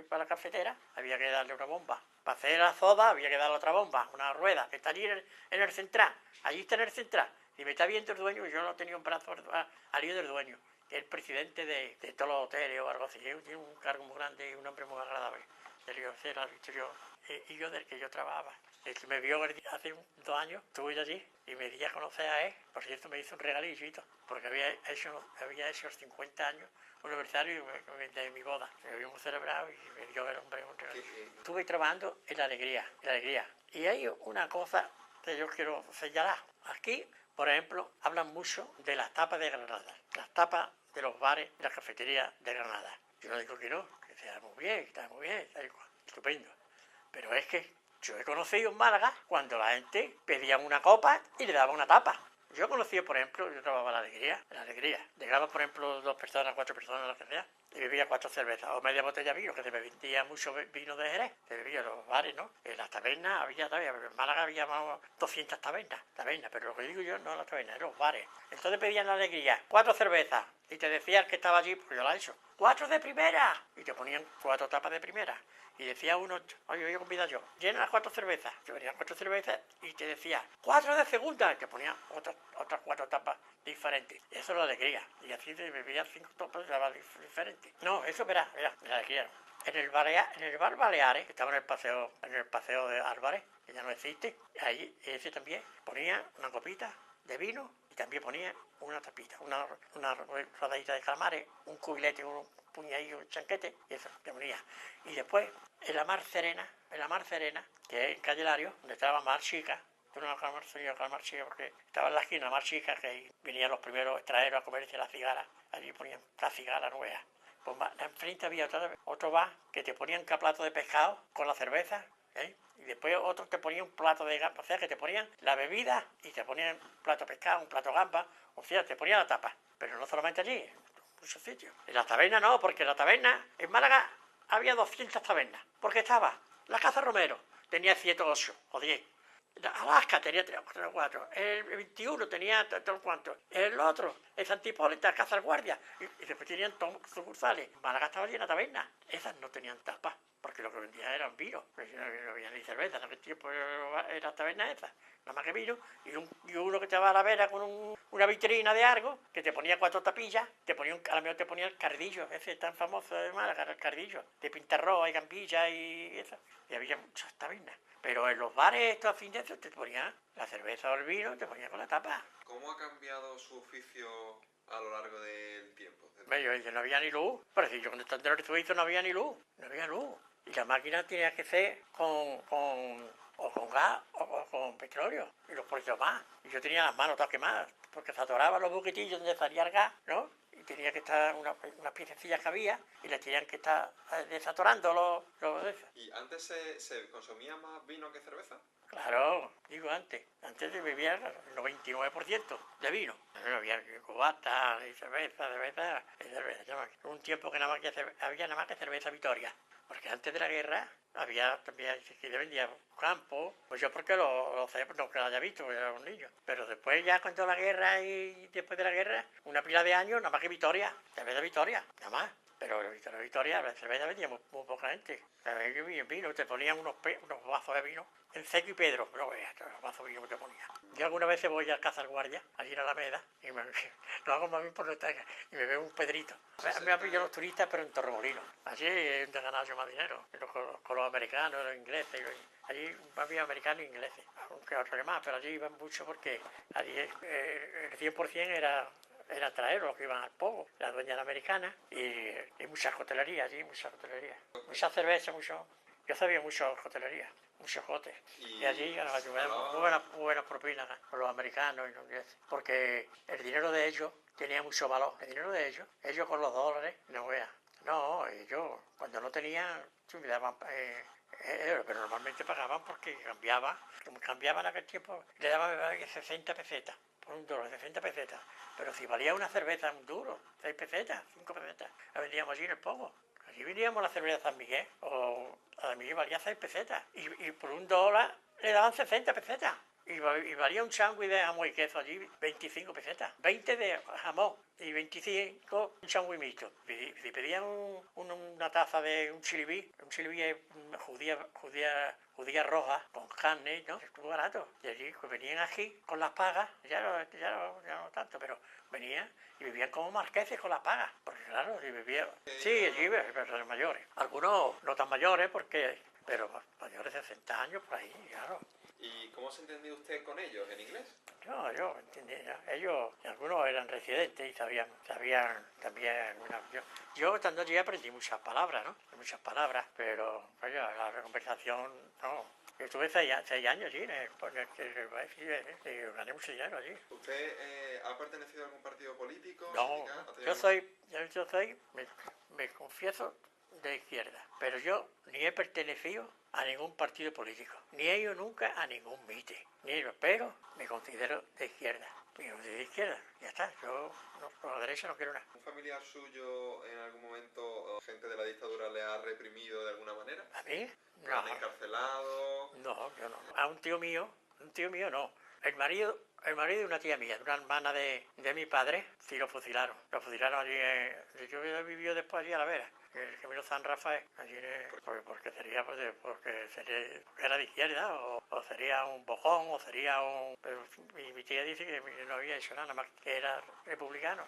para la cafetera, había que darle una bomba. Para hacer la soda había que darle otra bomba, una rueda, que está allí en el central. Allí está en el central. Y me está viendo el dueño, y yo no tenía un brazo al lío del dueño, que es el presidente de todos los hoteles o algo así. Tiene un cargo muy grande y un hombre muy agradable. Y yo del que yo trabajaba. El que me vio hace 2 años, estuve yo allí y me di a conocer a él. Por cierto, me hizo un regalito, porque había hecho los 50 años, un aniversario de mi boda. Me habíamos celebrado y me dio el hombre un regalito. Estuve trabajando en la alegría. Y hay una cosa que yo quiero señalar. Aquí, por ejemplo, hablan mucho de las tapas de Granada. Las tapas de los bares y las cafeterías de Granada. Yo no digo que no, que está muy bien, estupendo. Pero es que yo he conocido en Málaga cuando la gente pedía una copa y le daba una tapa. Yo he conocido, por ejemplo, yo trabajaba en la alegría. Llegaba, por ejemplo, 2 personas, 4 personas, lo que sea, y bebía 4 cervezas o media botella de vino, que se me vendía mucho vino de Jerez, se bebía en los bares, ¿no? En las tabernas había todavía, pero en Málaga había más 200 tabernas, pero lo que digo yo no las tabernas, en los bares. Entonces pedían la alegría, 4 cervezas, y te decía el que estaba allí, porque yo la he hecho, 4 de primera, y te ponían 4 tapas de primera. Y decía uno, oye, voy a convidar yo, llena las 4 cervezas. Yo venía 4 cervezas y te decía, 4 de segunda. Y te ponía otras 4 tapas diferentes. Eso es la alegría. Y así te bebía 5 tapas diferentes. No, eso verá, la alegría. En el bar Baleares, que estaba en el paseo de Álvarez, que ya no existe, ahí ese también ponía una copita de vino y también ponía una tapita, una rodadita de calamares, un cubilete, un puñadillo, un chanquete, y eso que ponía. Y después, en la Mar Serena, que es en Calle Lario, donde estaba Mar Chica, yo no conocía la Mar Chica porque estaba en la esquina Mar Chica, que ahí venían los primeros extranjeros a comerse las cigarras, allí ponían las cigarras nuevas. Pues enfrente había otro bar que te ponían un plato de pescado con la cerveza, ¿eh? Y después otros te ponían un plato de gamba, o sea que te ponían la bebida y te ponían un plato de pescado, un plato de gamba, o sea, te ponían la tapa, pero no solamente allí, en muchos sitios. En la taberna no, porque en la taberna, en Málaga había 200 tabernas, porque estaba la Casa Romero, tenía 108 o 10. Alaska tenía 3 o 4, el 21 tenía todo cuanto, el otro, el Santa Hipólita, Casa del Guardia, y después tenían sucursales. Málaga estaba llena de tabernas, esas no tenían tapas, porque lo que vendían eran vino, no había ni cerveza, en aquel tiempo eran tabernas esas, nada más que vino, y uno que estaba a la vera con una vitrina de algo, que te ponía 4 tapillas, a lo mejor te ponía el cardillo, ese tan famoso de Málaga, el cardillo, de pintarroja y gambilla y eso, y había muchas tabernas. Pero en los bares estos a fin de eso te ponían la cerveza o el vino, te ponían con la tapa. ¿Cómo ha cambiado su oficio a lo largo del tiempo? Yo no había ni luz. Pero si yo cuando estaba en el suizo no había ni luz. Y la máquina tenía que ser con gas o con petróleo. Y los precios más. Y yo tenía las manos todas quemadas. Porque se atoraban los buquetillos donde salía el gas, ¿no? Y tenía que estar unas piececillas que había y les tenían que estar desatorando los... ¿Y antes se consumía más vino que cerveza? Claro, digo antes. Antes se bebía el 99% de vino. No había cubata, y cerveza. Un tiempo que nada más había nada más que cerveza Vitoria. Porque antes de la guerra había también, que vendía campo, pues yo porque lo sé, no que lo haya visto, era un niño. Pero después ya cuando la guerra y después de la guerra, una pila de años, nada más que Vitoria, cerveza Vitoria, nada más. Pero la Vitoria, la cerveza vendía muy poca gente. Vino, te ponían unos vasos de vino en seco y Pedro, pero veas, los vasos de vino que te ponían. Yo algunas veces voy a cazar guardia, allí en Alameda, y lo hago más bien por nuestra y me veo un Pedrito. Me han pillado los turistas, pero en Torremolinos. Allí es donde he ganado yo más dinero, con los americanos, los ingleses. Allí había americanos e ingleses, aunque otros más, pero allí iban mucho porque allí el 100% era traer los que iban al pogo, la dueña era americana y muchas hotelerías allí, mucha cerveza, yo sabía mucho hotelería, muchos hotes. Y allí muy buenas propinas con los americanos y los ingleses, porque el dinero de ellos tenía mucho valor. El dinero de ellos con los dólares, no veas. No, ellos cuando no tenían, me daban pero normalmente pagaban porque cambiaban en aquel tiempo, le daban 60 pesetas. Por un dólar, 60 pesetas. Pero si valía una cerveza un duro, 6 pesetas, 5 pesetas, la vendíamos allí en el Pogo. Allí vendíamos la cerveza de San Miguel, o a San Miguel valía 6 pesetas. Y por un dólar le daban 60 pesetas. Y valía un sándwich de jamón y queso allí 25 pesetas. 20 de jamón y 25 un sándwich mixto. Si pedían una taza de un chilibí es judía roja, con carne, ¿no? Estuvo barato. Y allí pues, venían aquí con las pagas, ya no tanto, pero venían y vivían como marqueses con las pagas. Porque claro, si vivían... Sí, allí personas mayores. Algunos no tan mayores, pero mayores de 60 años por ahí, claro. ¿Y cómo se entendía usted con ellos en inglés? Yo entendía. Ellos, algunos eran residentes y sabían también. Yo estando allí aprendí muchas palabras, ¿no? Muchas palabras, pero oye, la conversación, no. Yo estuve 6 años allí, gané mucho dinero allí. ¿Usted ha pertenecido a algún partido político? No, me confieso, de izquierda, pero yo ni he pertenecido a ningún partido político, ni he ido nunca a ningún mitin, pero me considero de izquierda. De izquierda, ya está, yo por la derecha no quiero nada. ¿Un familiar suyo en algún momento, gente de la dictadura, le ha reprimido de alguna manera? ¿A mí? ¿Lo han encarcelado? No, yo no. A un tío mío no. El marido de una tía mía, de una hermana de mi padre, sí lo fusilaron. Lo fusilaron allí, yo vivió después allí a la vera, el camino San Rafael, allí porque era de izquierda, o sería un bojón, o sería un... Pero mi tía dice que no había hecho nada más que era republicano.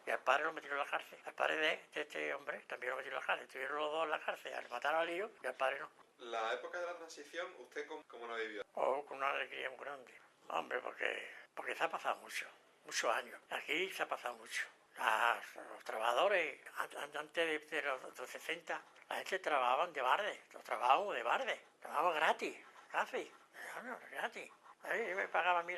Y al padre lo metieron en la cárcel. Al padre de este hombre también lo metieron en la cárcel. Estuvieron los dos en la cárcel, al matar al lío, y al padre no. La época de la transición, ¿usted cómo la vivió? Con una alegría muy grande. Hombre, porque se ha pasado muchos años. Aquí se ha pasado mucho. Los trabajadores, antes de los 60, la gente trabajaban de barde. Los trabajábamos de barde. Trabajábamos gratis, casi. Gratis. A mí me pagaba, me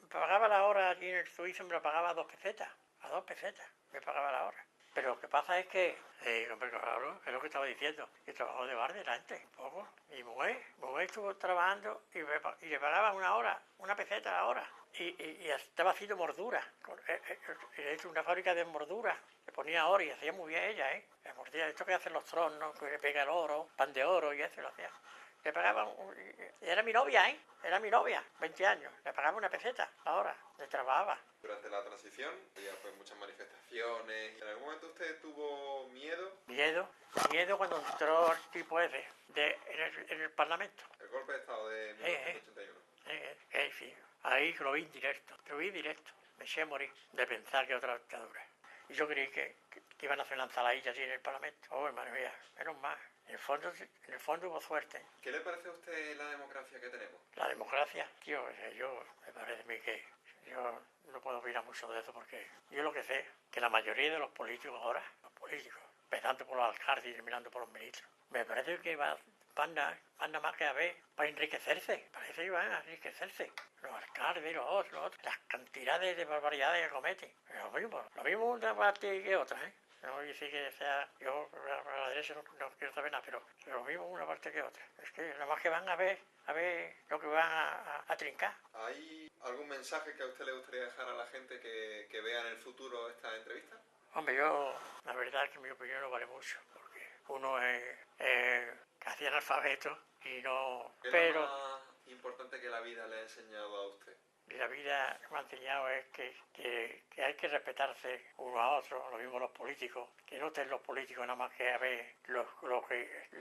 pagaba la hora aquí en el Suizo, me lo pagaba a 2 pesetas. A 2 pesetas me pagaba la hora. Pero lo que pasa es que, claro, es lo que estaba diciendo, que trabajó de barde antes, un poco. Mi mujer estuvo trabajando y le pagaban una peseta a la hora. Y estaba haciendo mordura. He hecho una fábrica de mordura. Le ponía oro y hacía muy bien ella, Le mordía esto que hacen los tronos, que le pega el oro, pan de oro y eso lo hacía. Le pagaban, era mi novia, era mi novia, 20 años, le pagaba una peseta ahora, le trabajaba. Durante la transición, ya fue muchas manifestaciones, ¿en algún momento usted tuvo miedo? Miedo cuando entró el tipo ese en el Parlamento. El golpe de Estado de 1981. Sí, ahí lo vi directo, me eché a morir de pensar que otra dictadura. Y yo creí que iban a hacer una ensaladilla así en el Parlamento. Oh, madre mía, menos mal. En el fondo hubo suerte. ¿Qué le parece a usted la democracia que tenemos? La democracia, tío, me parece a mí que yo no puedo opinar mucho de eso porque yo lo que sé, que la mayoría de los políticos ahora, empezando por los alcaldes y terminando por los ministros, me parece que van nada más que a ver para enriquecerse, parece que van a enriquecerse. Los alcaldes, los otros, las cantidades de barbaridades que cometen. Lo mismo una parte que otra, No voy a decir que sea, yo a la derecha no quiero saber nada, pero lo mismo una parte que otra. Es que nada más que van a ver lo que van a trincar. ¿Hay algún mensaje que a usted le gustaría dejar a la gente que vea en el futuro esta entrevista? Hombre, la verdad es que mi opinión no vale mucho, porque uno es casi analfabeto y no... ¿Qué es pero lo más importante que la vida le ha enseñado a usted? La vida me ha enseñado es que hay que respetarse uno a otro, lo mismo los políticos, que no estén los políticos nada más que a ver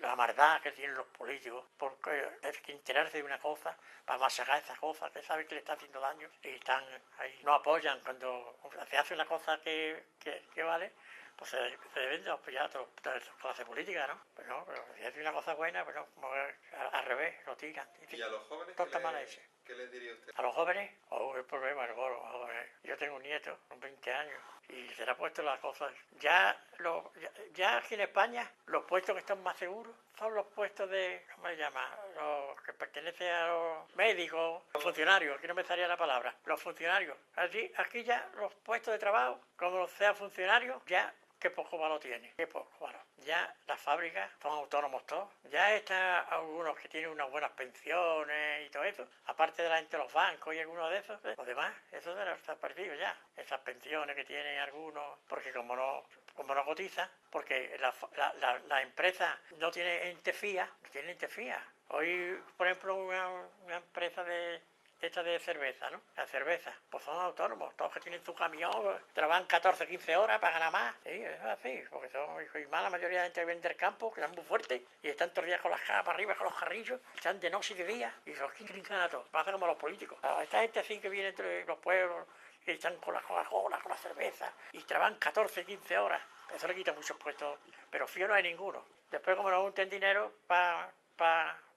la maldad que tienen los políticos, porque hay que enterarse de una cosa para machacar esa cosa que saben que le está haciendo daño y están ahí, no apoyan cuando se hace una cosa que vale. Pues se deben de apoyar a toda la clase política, ¿no? Pero si hace una cosa buena, pues no, al revés, lo tiran. ¿Y a los jóvenes qué les diría usted? A los jóvenes, el problema es los jóvenes. Yo tengo un nieto con 20 años y se le ha puesto las cosas. Ya aquí en España, los puestos que están más seguros son los puestos de, ¿cómo se llama? Los que pertenecen a los médicos, los funcionarios, aquí no me salía la palabra, los funcionarios. Aquí ya los puestos de trabajo, como sea funcionario, ya qué poco valor tiene, qué poco valor. Ya las fábricas son autónomos todos. Ya están algunos que tienen unas buenas pensiones y todo eso. Aparte de la gente de los bancos y algunos de esos. Los demás, eso se ha perdido ya. Esas pensiones que tienen algunos, porque como no cotiza, porque la empresa no tiene ente fía, no tiene ente fía. Hoy, por ejemplo, una empresa de cerveza, ¿no? La cerveza, pues son autónomos, todos que tienen su camión, trabajan 14, 15 horas para ganar más. Sí, es así, porque son y más la mayoría de gente que vende el campo, que están muy fuertes, y están todos los días con las cajas para arriba, con los jarrillos, están de noche y de día, y los que trincan a todos, pasa como los políticos. Esta gente así que viene entre los pueblos, que están con la Coca-Cola, con la cerveza, y trabajan 14, 15 horas, eso le quita muchos puestos, pero fío no hay ninguno. Después, como no junten dinero para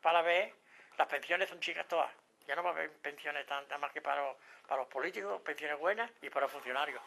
la vez, las pensiones son chicas todas. Ya no va a haber pensiones nada más que para los políticos, pensiones buenas y para los funcionarios.